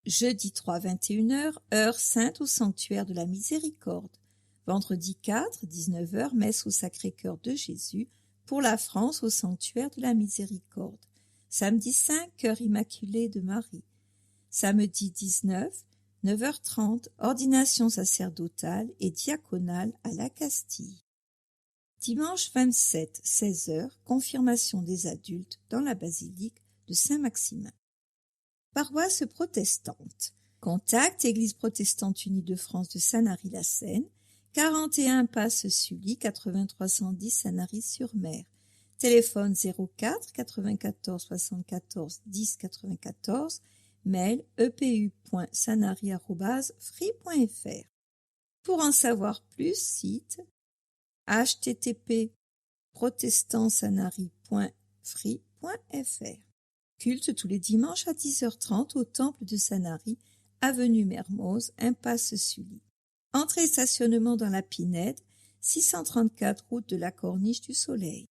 Jeudi 3, 21h, heure sainte au sanctuaire de la Miséricorde. Vendredi 4, 19h, messe au Sacré-Cœur de Jésus pour la France au sanctuaire de la Miséricorde. Samedi 5, Cœur immaculé de Marie. Samedi 19, 9h30, ordination sacerdotale et diaconale à la Castille. Dimanche 27, 16h, confirmation des adultes dans la basilique de Saint-Maximin. Paroisse protestante. Contact, Église protestante unie de France de Sanary-la-Seine, 41 Passe Sully, 8310 Sanary-sur-Mer. Téléphone 04 94 74 10 94, mail epu.sanary@free.fr. Pour en savoir plus, site http://protestantsanary.free.fr. Culte tous les dimanches à 10h30 au temple de Sanary, avenue Mermoz, impasse Sully. Entrée et stationnement dans la Pinède, 634 route de la Corniche du Soleil.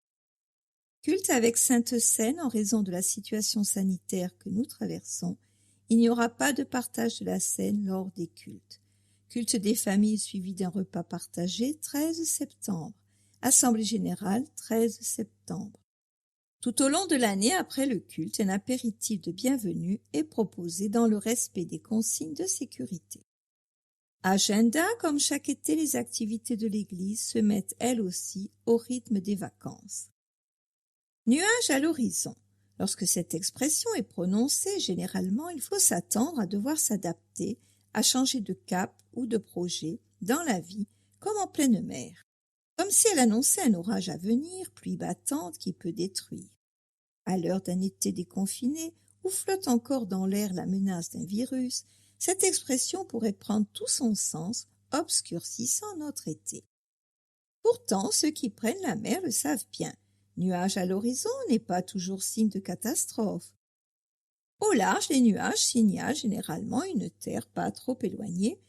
Culte avec Sainte-Seine en raison de la situation sanitaire que nous traversons. Il n'y aura pas de partage de la Seine lors des cultes. Culte des familles suivi d'un repas partagé, 13 septembre. Assemblée générale, 13 septembre. Tout au long de l'année après le culte, un apéritif de bienvenue est proposé dans le respect des consignes de sécurité. Agenda, comme chaque été, les activités de l'Église se mettent elles aussi au rythme des vacances. Nuage à l'horizon. Lorsque cette expression est prononcée, généralement, il faut s'attendre à devoir s'adapter, à changer de cap ou de projet dans la vie, comme en pleine mer. comme si elle annonçait un orage à venir, pluie battante qui peut détruire. À l'heure d'un été déconfiné, où flotte encore dans l'air la menace d'un virus, cette expression pourrait prendre tout son sens, obscurcissant notre été. Pourtant, ceux qui prennent la mer le savent bien. Nuage à l'horizon n'est pas toujours signe de catastrophe. Au large, les nuages signalent généralement une terre pas trop éloignée,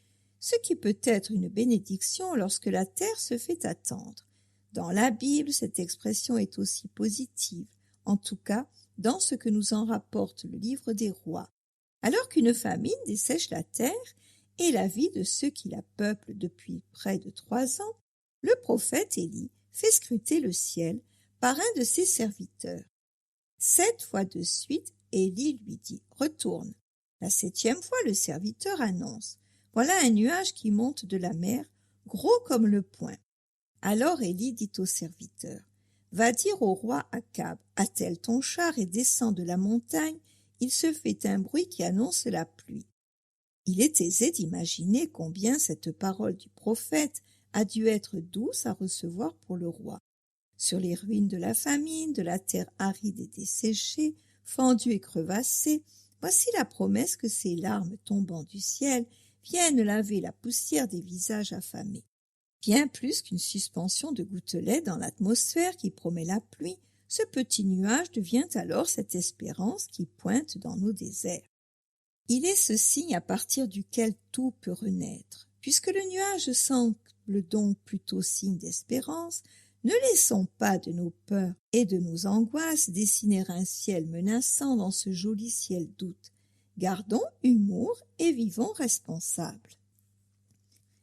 ce qui peut être une bénédiction lorsque la terre se fait attendre. Dans la Bible, cette expression est aussi positive, en tout cas dans ce que nous en rapporte le livre des rois. Alors qu'une famine dessèche la terre et la vie de ceux qui la peuplent depuis près de 3 ans, le prophète Élie fait scruter le ciel par un de ses serviteurs. 7 fois de suite, Élie lui dit « Retourne ». La 7e fois, le serviteur annonce « Voilà un nuage qui monte de la mer, gros comme le poing ». Alors Élie dit au serviteur « Va dire au roi Akab, attelle ton char et descends de la montagne, il se fait un bruit qui annonce la pluie. » Il est aisé d'imaginer combien cette parole du prophète a dû être douce à recevoir pour le roi. Sur les ruines de la famine, de la terre aride et desséchée, fendue et crevassée, voici la promesse que ces larmes tombant du ciel viennent laver la poussière des visages affamés. Bien plus qu'une suspension de gouttelettes dans l'atmosphère qui promet la pluie, ce petit nuage devient alors cette espérance qui pointe dans nos déserts. Il est ce signe à partir duquel tout peut renaître. Puisque le nuage semble donc plutôt signe d'espérance, ne laissons pas de nos peurs et de nos angoisses dessiner un ciel menaçant dans ce joli ciel d'août. Gardons humour et vivons responsables.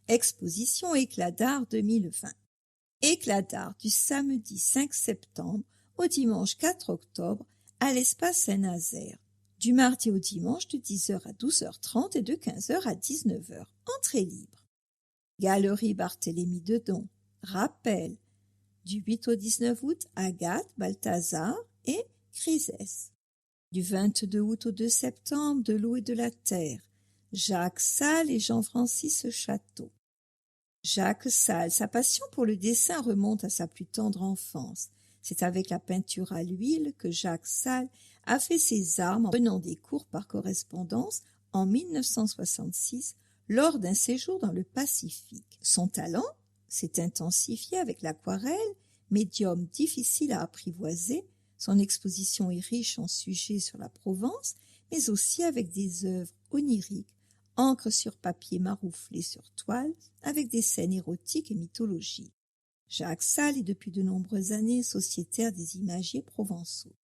Exposition Éclat d'art 2020. Éclat d'art du samedi 5 septembre au dimanche 4 octobre à l'espace Saint-Nazaire. Du mardi au dimanche de 10h à 12h30 et de 15h à 19h. Entrée libre. Galerie Barthélemy Dedon. Rappel. Du 8 au 19 août, Agathe, Balthazar et Chryses. Du 22 août au 2 septembre, De l'eau et de la terre. Jacques Salle et Jean-Francis Château. Jacques Salle, sa passion pour le dessin remonte à sa plus tendre enfance. C'est avec la peinture à l'huile que Jacques Salle a fait ses armes en prenant des cours par correspondance en 1966 lors d'un séjour dans le Pacifique. Son talent s'est intensifié avec l'aquarelle, médium difficile à apprivoiser. Son exposition est riche en sujets sur la Provence, mais aussi avec des œuvres oniriques, encre sur papier marouflé sur toile, avec des scènes érotiques et mythologiques. Jacques Salle est depuis de nombreuses années sociétaire des imagiers provençaux.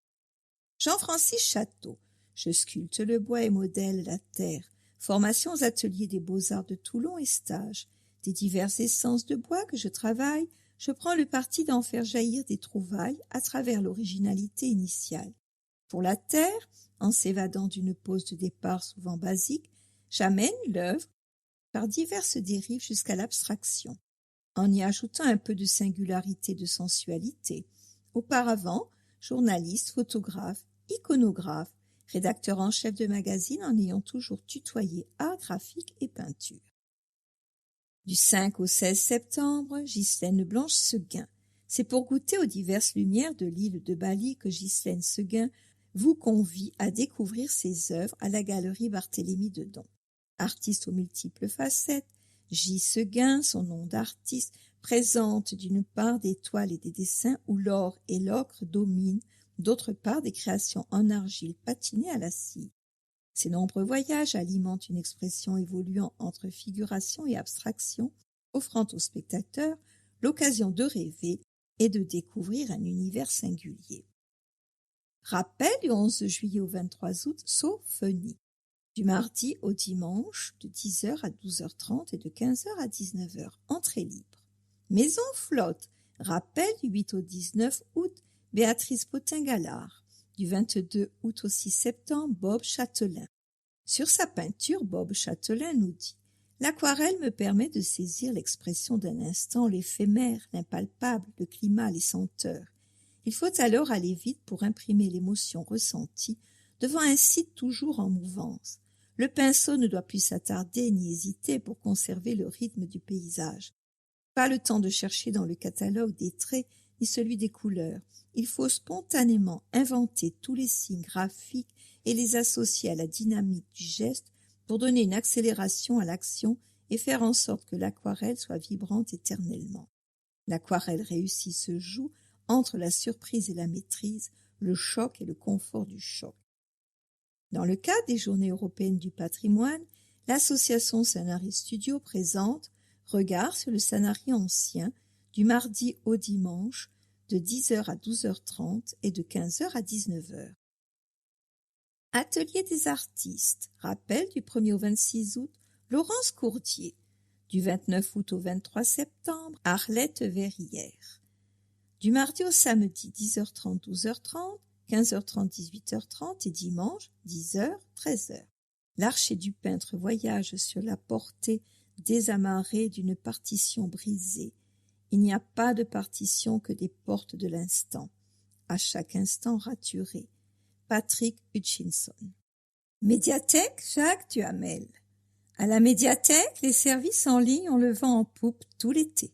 Jean-Francis Château. Je sculpte le bois et modèle la terre. Formation aux ateliers des Beaux-Arts de Toulon et stages. Des diverses essences de bois que je travaille, je prends le parti d'en faire jaillir des trouvailles à travers l'originalité initiale. Pour la terre, en s'évadant d'une pose de départ souvent basique, j'amène l'œuvre par diverses dérives jusqu'à l'abstraction, en y ajoutant un peu de singularité, de sensualité. Auparavant, journaliste, photographe, iconographe, rédacteur en chef de magazine en ayant toujours tutoyé art graphique et peinture. Du 5 au 16 septembre, Ghislaine Blanche-Seguin. C'est pour goûter aux diverses lumières de l'île de Bali que Ghislaine Seguin vous convie à découvrir ses œuvres à la galerie Barthélemy Dedon. Artiste aux multiples facettes, J. Seguin, son nom d'artiste, présente d'une part des toiles et des dessins où l'or et l'ocre dominent, d'autre part des créations en argile patinées à la scie. Ces nombreux voyages alimentent une expression évoluant entre figuration et abstraction, offrant aux spectateurs l'occasion de rêver et de découvrir un univers singulier. Rappel du 11 juillet au 23 août, Sophonie. Du mardi au dimanche, de 10h à 12h30 et de 15h à 19h. Entrée libre. Maison flotte. Rappel du 8 au 19 août, Béatrice Potin-Gallard. Du 22 août au 6 septembre, Bob Châtelain. Sur sa peinture, Bob Châtelain nous dit « L'aquarelle me permet de saisir l'expression d'un instant, l'éphémère, l'impalpable, le climat, les senteurs. Il faut alors aller vite pour imprimer l'émotion ressentie devant un site toujours en mouvance. Le pinceau ne doit plus s'attarder ni hésiter pour conserver le rythme du paysage. Pas le temps de chercher dans le catalogue des traits ni celui des couleurs. Il faut spontanément inventer tous les signes graphiques et les associer à la dynamique du geste pour donner une accélération à l'action et faire en sorte que l'aquarelle soit vibrante éternellement. L'aquarelle réussie se joue entre la surprise et la maîtrise, le choc et le confort du choc. Dans le cadre des Journées européennes du patrimoine, l'association Sanary Studio présente Regard sur le Sanary ancien du mardi au dimanche de 10h à 12h30 et de 15h à 19h. Atelier des artistes, rappel du 1er au 26 août, Laurence Courdier, du 29 août au 23 septembre, Arlette Verrières. Du mardi au samedi 10h30, 12h30, 15h30, 18h30 et dimanche 10h, 13h. L'archer du peintre voyage sur la portée désamarrée d'une partition brisée. Il n'y a pas de partition que des portes de l'instant, à chaque instant raturé. Patrick Hutchinson. Médiathèque Jacques Duhamel. À la médiathèque, les services en ligne ont le vent en poupe tout l'été.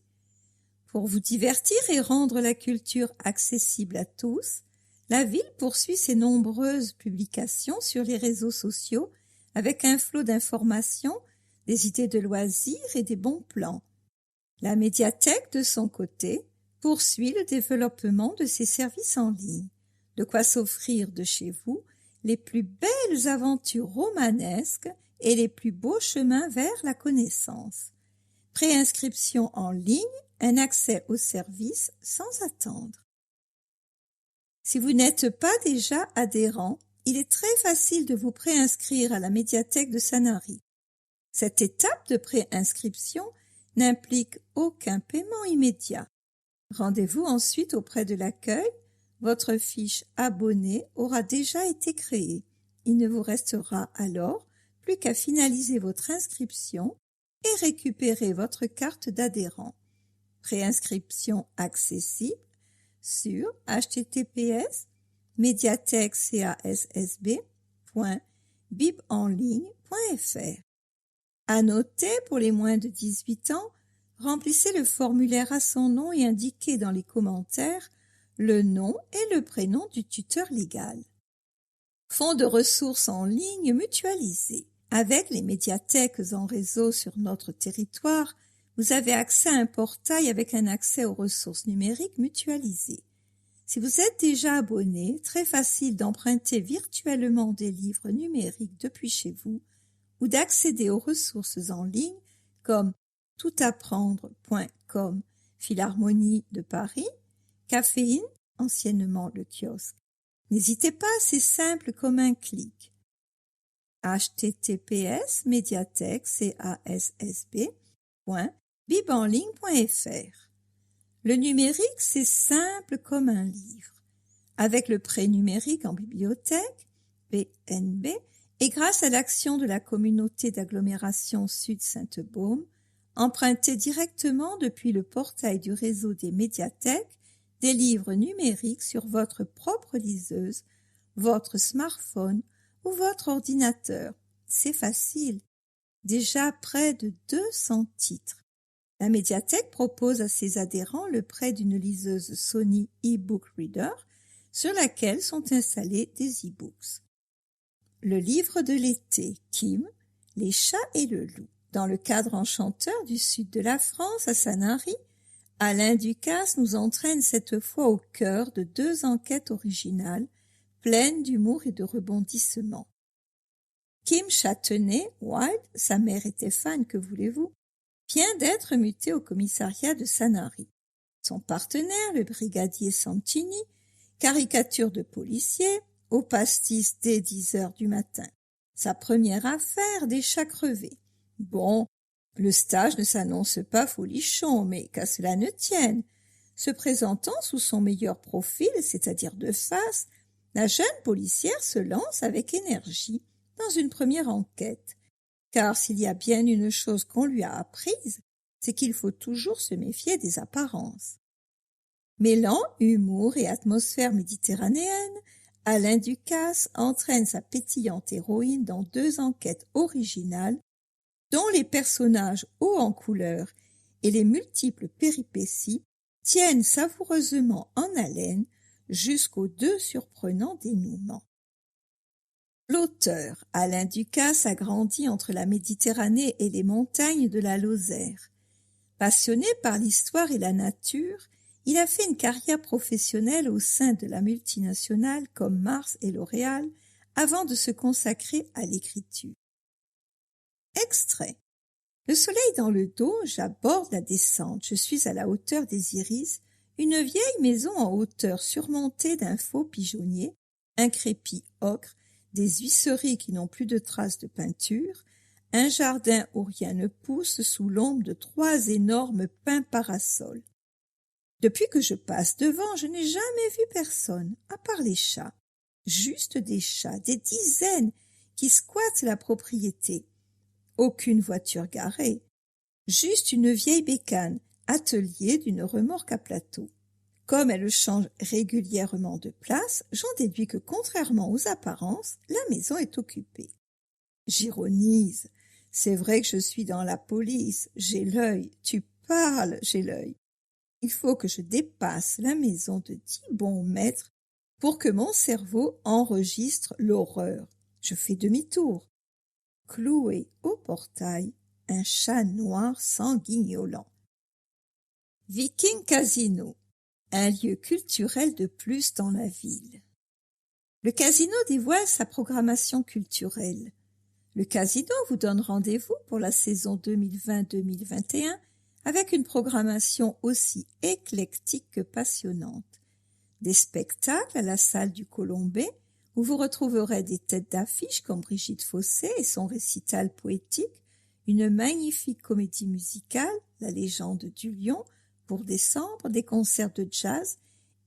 Pour vous divertir et rendre la culture accessible à tous, la ville poursuit ses nombreuses publications sur les réseaux sociaux avec un flot d'informations, des idées de loisirs et des bons plans. La médiathèque, de son côté, poursuit le développement de ses services en ligne, de quoi s'offrir de chez vous les plus belles aventures romanesques et les plus beaux chemins vers la connaissance. Préinscription en ligne, un accès au service sans attendre. Si vous n'êtes pas déjà adhérent, il est très facile de vous préinscrire à la médiathèque de Sanary. Cette étape de préinscription n'implique aucun paiement immédiat. Rendez-vous ensuite auprès de l'accueil. Votre fiche abonné aura déjà été créée. Il ne vous restera alors plus qu'à finaliser votre inscription et récupérer votre carte d'adhérent. Préinscription accessible sur https://mediathèque-cassb.bibenligne.fr. À noter, pour les moins de 18 ans, remplissez le formulaire à son nom et indiquez dans les commentaires le nom et le prénom du tuteur légal. Fonds de ressources en ligne mutualisés. Avec les médiathèques en réseau sur notre territoire, vous avez accès à un portail avec un accès aux ressources numériques mutualisées. Si vous êtes déjà abonné, très facile d'emprunter virtuellement des livres numériques depuis chez vous ou d'accéder aux ressources en ligne comme toutapprendre.com, Philharmonie de Paris, Caféine, anciennement le kiosque. N'hésitez pas, c'est simple comme un clic. https://mediathèque-cassb.bibenligne.fr. Le numérique, c'est simple comme un livre. Avec le prêt numérique en bibliothèque, PNB, et grâce à l'action de la communauté d'agglomération Sud-Sainte-Baume, empruntez directement depuis le portail du réseau des médiathèques des livres numériques sur votre propre liseuse, votre smartphone ou votre ordinateur. C'est facile. Déjà près de 200 titres. La médiathèque propose à ses adhérents le prêt d'une liseuse Sony e-book reader sur laquelle sont installés des e-books. Le livre de l'été, Kim, les chats et le loup. Dans le cadre enchanteur du sud de la France, à Sanary, Alain Ducasse nous entraîne cette fois au cœur de 2 enquêtes originales, pleines d'humour et de rebondissements. Kim Châtenay, Wild, sa mère était fan, que voulez-vous, vient d'être muté au commissariat de Sanary. Son partenaire, le brigadier Santini, caricature de policier, au pastis dès 10h du matin. Sa première affaire, des chats crevés. Bon, le stage ne s'annonce pas folichon, mais qu'à cela ne tienne. Se présentant sous son meilleur profil, c'est-à-dire de face, la jeune policière se lance avec énergie dans une première enquête. Car s'il y a bien une chose qu'on lui a apprise, c'est qu'il faut toujours se méfier des apparences. Mêlant humour et atmosphère méditerranéenne, Alain Ducasse entraîne sa pétillante héroïne dans 2 enquêtes originales dont les personnages hauts en couleur et les multiples péripéties tiennent savoureusement en haleine jusqu'aux deux surprenants dénouements. L'auteur, Alain Ducasse, a grandi entre la Méditerranée et les montagnes de la Lozère. Passionné par l'histoire et la nature, il a fait une carrière professionnelle au sein de la multinationale comme Mars et L'Oréal avant de se consacrer à l'écriture. Extrait. Le soleil dans le dos, j'aborde la descente. Je suis à la hauteur des iris, une vieille maison en hauteur surmontée d'un faux pigeonnier, un crépi ocre, des huisseries qui n'ont plus de traces de peinture, un jardin où rien ne pousse sous l'ombre de 3 énormes pins parasols. Depuis que je passe devant, je n'ai jamais vu personne, à part les chats. Juste des chats, des dizaines, qui squattent la propriété. Aucune voiture garée, juste une vieille bécane, atelier d'une remorque à plateau. Comme elle change régulièrement de place, j'en déduis que contrairement aux apparences, la maison est occupée. J'ironise. C'est vrai que je suis dans la police, j'ai l'œil, tu parles, j'ai l'œil. Il faut que je dépasse la maison de 10 bons mètres pour que mon cerveau enregistre l'horreur. Je fais demi-tour. Cloué au portail, un chat noir sanguignolant. Viking Casino, un lieu culturel de plus dans la ville. Le casino dévoile sa programmation culturelle. Le casino vous donne rendez-vous pour la saison 2020-2021 avec une programmation aussi éclectique que passionnante. Des spectacles à la salle du Colombet, où vous retrouverez des têtes d'affiche comme Brigitte Fossé et son récital poétique, une magnifique comédie musicale, La légende du lion, pour décembre, des concerts de jazz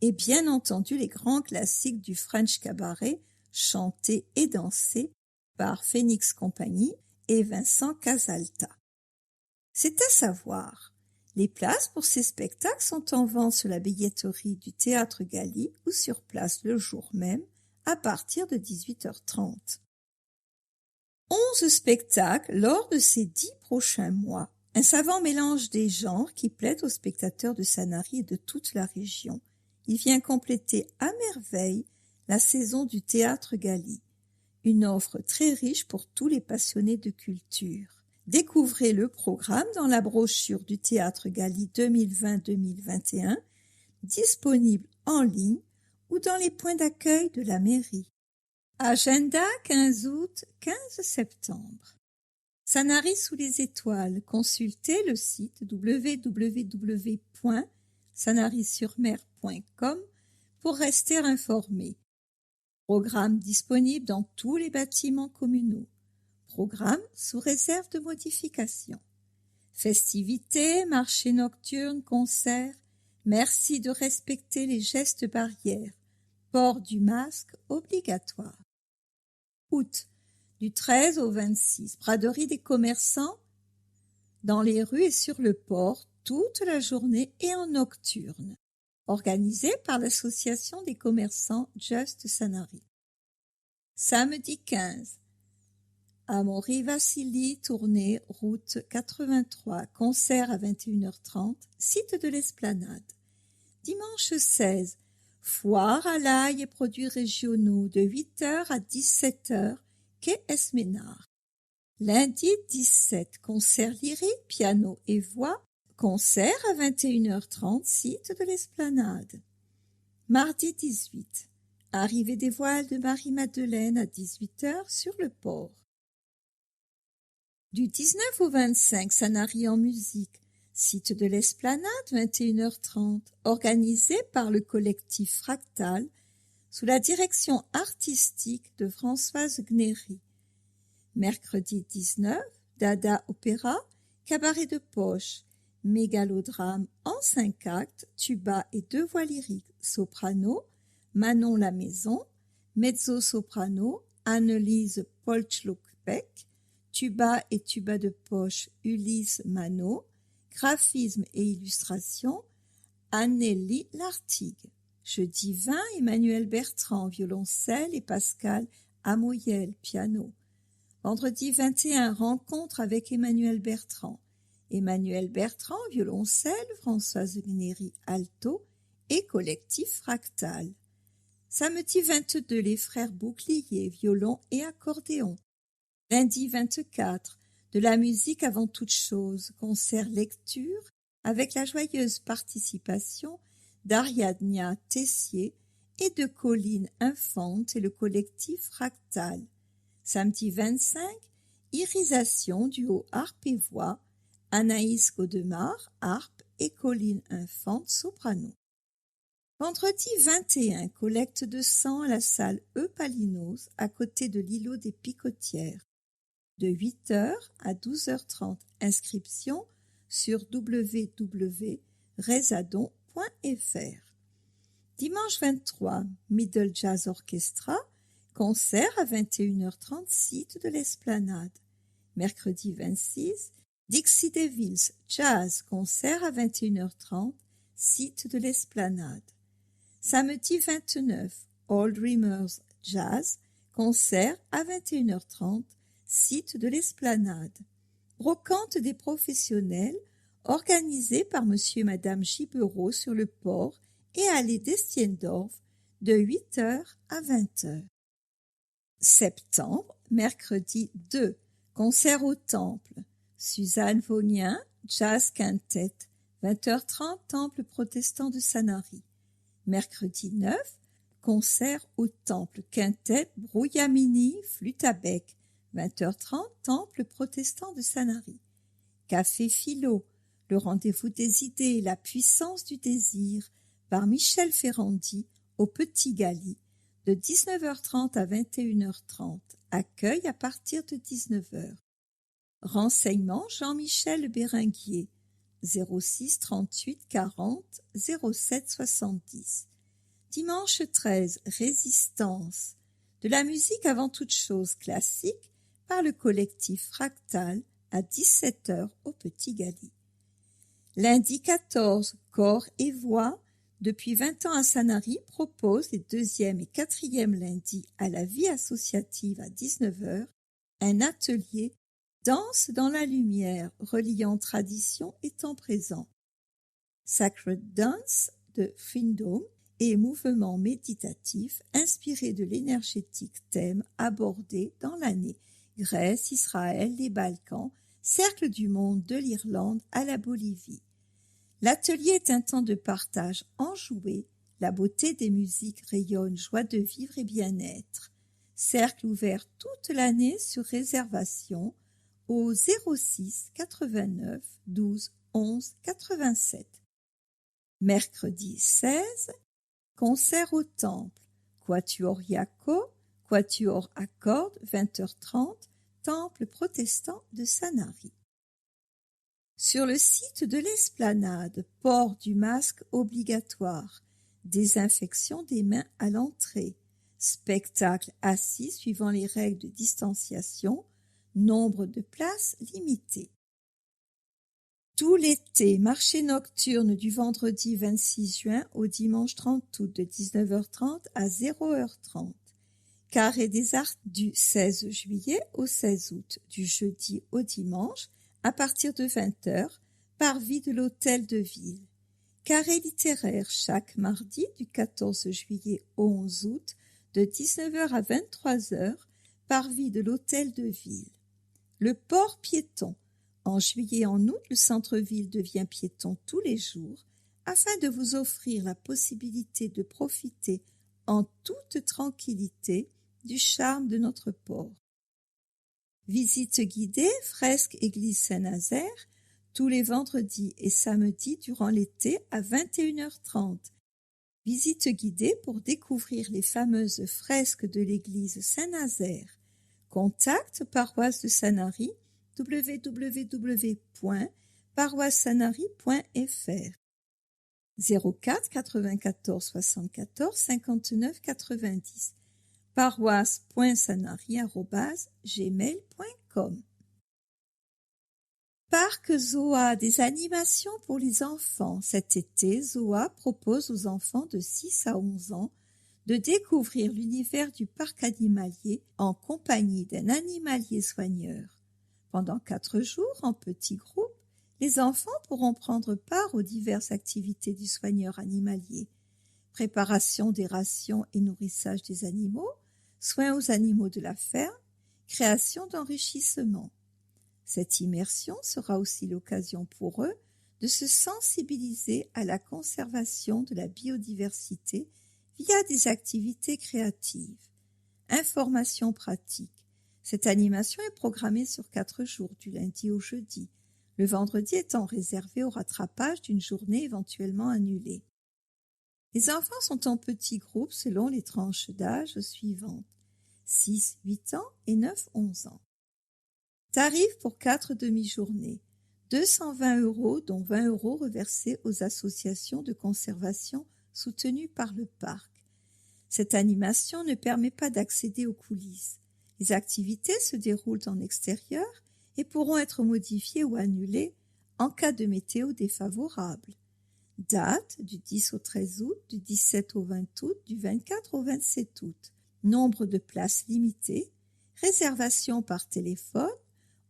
et bien entendu les grands classiques du French Cabaret, chantés et dansés par Phoenix Company et Vincent Casalta. C'est à savoir, les places pour ces spectacles sont en vente sur la billetterie du Théâtre Galy ou sur place le jour même à partir de 18h30. 11 spectacles lors de ces 10 prochains mois. Un savant mélange des genres qui plaît aux spectateurs de Sanary et de toute la région. Il vient compléter à merveille la saison du Théâtre Galy. Une offre très riche pour tous les passionnés de culture. Découvrez le programme dans la brochure du Théâtre Galy 2020-2021, disponible en ligne ou dans les points d'accueil de la mairie. Agenda 15 août, 15 septembre. Sanary sous les étoiles. Consultez le site www.sanarysurmer.com pour rester informé. Programme disponible dans tous les bâtiments communaux. Programme sous réserve de modification. Festivités, marchés nocturnes, concerts. Merci de respecter les gestes barrières. Port du masque obligatoire. Août, du 13 au 26, braderie des commerçants dans les rues et sur le port toute la journée et en nocturne. Organisé par l'association des commerçants Just Sanary. Samedi 15, Amaury Vassili, tournée route 83, concert à 21h30, site de l'Esplanade. Dimanche 16, foire à l'ail et produits régionaux de 8h à 17h, quai Esménard. Lundi 17, concert lyrique, piano et voix, concert à 21h30, site de l'Esplanade. Mardi 18, arrivée des voiles de Marie-Madeleine à 18h sur le port. Du 19 au 25, Sanary en musique, site de l'Esplanade, 21h30, organisé par le collectif Fractal, sous la direction artistique de Françoise Gnéry. Mercredi 19, Dada Opéra, cabaret de poche, mégalodrame en 5 actes, tuba et 2 voix lyriques, soprano, Manon Lamaison, mezzo-soprano, Annelise Polchluk-Beck, tuba et tuba de poche, Ulysse Manot, graphisme et illustration, Anneli Lartigue. Jeudi 20, Emmanuel Bertrand, violoncelle et Pascal Amoyel, piano. Vendredi 21, rencontre avec Emmanuel Bertrand. Emmanuel Bertrand, violoncelle, Françoise Gneri, alto et collectif Fractal. Samedi 22, les frères Bouclier, violon et accordéon. Lundi 24, de la musique avant toute chose, concert lecture avec la joyeuse participation d'Ariadnia Tessier et de Colline Infante et le collectif Fractal. Samedi 25, irisation duo harpe et voix, Anaïs Godemar, harpe et Colline Infante, soprano. Vendredi 21, collecte de sang à la salle E. Palinos, à côté de l'îlot des Picotières. De 8h à 12h30, inscription sur www.rezadon.fr. Dimanche 23, Middle Jazz Orchestra, concert à 21h30, site de l'Esplanade. Mercredi 26, Dixie Devils Jazz, concert à 21h30, site de l'Esplanade. Samedi 29, All Dreamers Jazz, concert à 21h30, site de l'Esplanade. Brocante des professionnels, organisée par monsieur et madame Gibereau sur le port et allée d'Estiendorf, de 8h à 20h. Septembre, mercredi 2, concert au Temple. Suzanne Vaugnin, Jazz Quintet, 20h30, Temple protestant de Sanary. Mercredi 9, concert au Temple Quintet Brouillamini, flûte à bec, 20h30, Temple protestant de Sanary. Café Philo, le rendez-vous des idées, la puissance du désir, par Michel Ferrandi, au Petit Gali, de 19h30 à 21h30. Accueil à partir de 19h. Renseignements Jean-Michel Béringuier, 06 38 40 07 70. Dimanche 13, Résistance. De la musique avant toute chose classique par le collectif Fractal à 17h au Petit Gali. Lundi 14, Corps et voix, depuis 20 ans à Sanary, propose les 2e et 4e lundis à la vie associative à 19h un atelier Danse dans la lumière, reliant tradition et temps présent. Sacred Dance de Findom et mouvement méditatif inspiré de l'énergétique thème abordé dans l'année Grèce, Israël, les Balkans, cercle du monde de l'Irlande à la Bolivie. L'atelier est un temps de partage enjoué, la beauté des musiques rayonne joie de vivre et bien-être. Cercle ouvert toute l'année sur réservation au 06 89 12 11 87. Mercredi 16, concert au Temple, Quatuor Iaco, Quatuor à cordes, 20h30, Temple protestant de Sanary. Sur le site de l'Esplanade, port du masque obligatoire, désinfection des mains à l'entrée, spectacle assis suivant les règles de distanciation, nombre de places limité. Tout l'été, marché nocturne du vendredi 26 juin au dimanche 30 août de 19h30 à 0h30. Carré des Arts du 16 juillet au 16 août, du jeudi au dimanche, à partir de 20h, parvis de l'Hôtel de Ville. Carré littéraire chaque mardi du 14 juillet au 11 août, de 19h à 23h, parvis de l'Hôtel de Ville. Le port piéton. En juillet et en août, le centre-ville devient piéton tous les jours afin de vous offrir la possibilité de profiter en toute tranquillité du charme de notre port. Visite guidée, fresque église Saint-Nazaire, tous les vendredis et samedis durant l'été à 21h30. Visite guidée pour découvrir les fameuses fresques de l'église Saint-Nazaire. Contact paroisse de Sanary, www.paroissesanary.fr 04 94 74 59 90 paroisse.sanary@gmail.com. Parc Zoa, des animations pour les enfants. Cet été, Zoa propose aux enfants de 6 à 11 ans de découvrir l'univers du parc animalier en compagnie d'un animalier soigneur. Pendant 4 jours, en petits groupes, Les enfants pourront prendre part aux diverses activités du soigneur animalier: préparation des rations et nourrissage des animaux, soins aux animaux de la ferme, création d'enrichissements. Cette immersion sera aussi l'occasion pour eux de se sensibiliser à la conservation de la biodiversité via des activités créatives. Information pratique. Cette animation est programmée sur 4 jours, du lundi au jeudi, le vendredi étant réservé au rattrapage d'une journée éventuellement annulée. Les enfants sont en petits groupes selon les tranches d'âge suivantes: 6, 8 ans et 9, 11 ans. Tarif pour 4 demi-journées: 220 €, dont 20 € reversés aux associations de conservation soutenues par le parc. Cette animation ne permet pas d'accéder aux coulisses. Les activités se déroulent en extérieur et pourront être modifiées ou annulées en cas de météo défavorable. Date: du 10 au 13 août, du 17 au 20 août, du 24 au 27 août. Nombre de places limité. Réservation par téléphone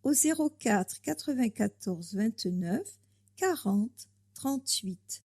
au 04 94 29 40 38.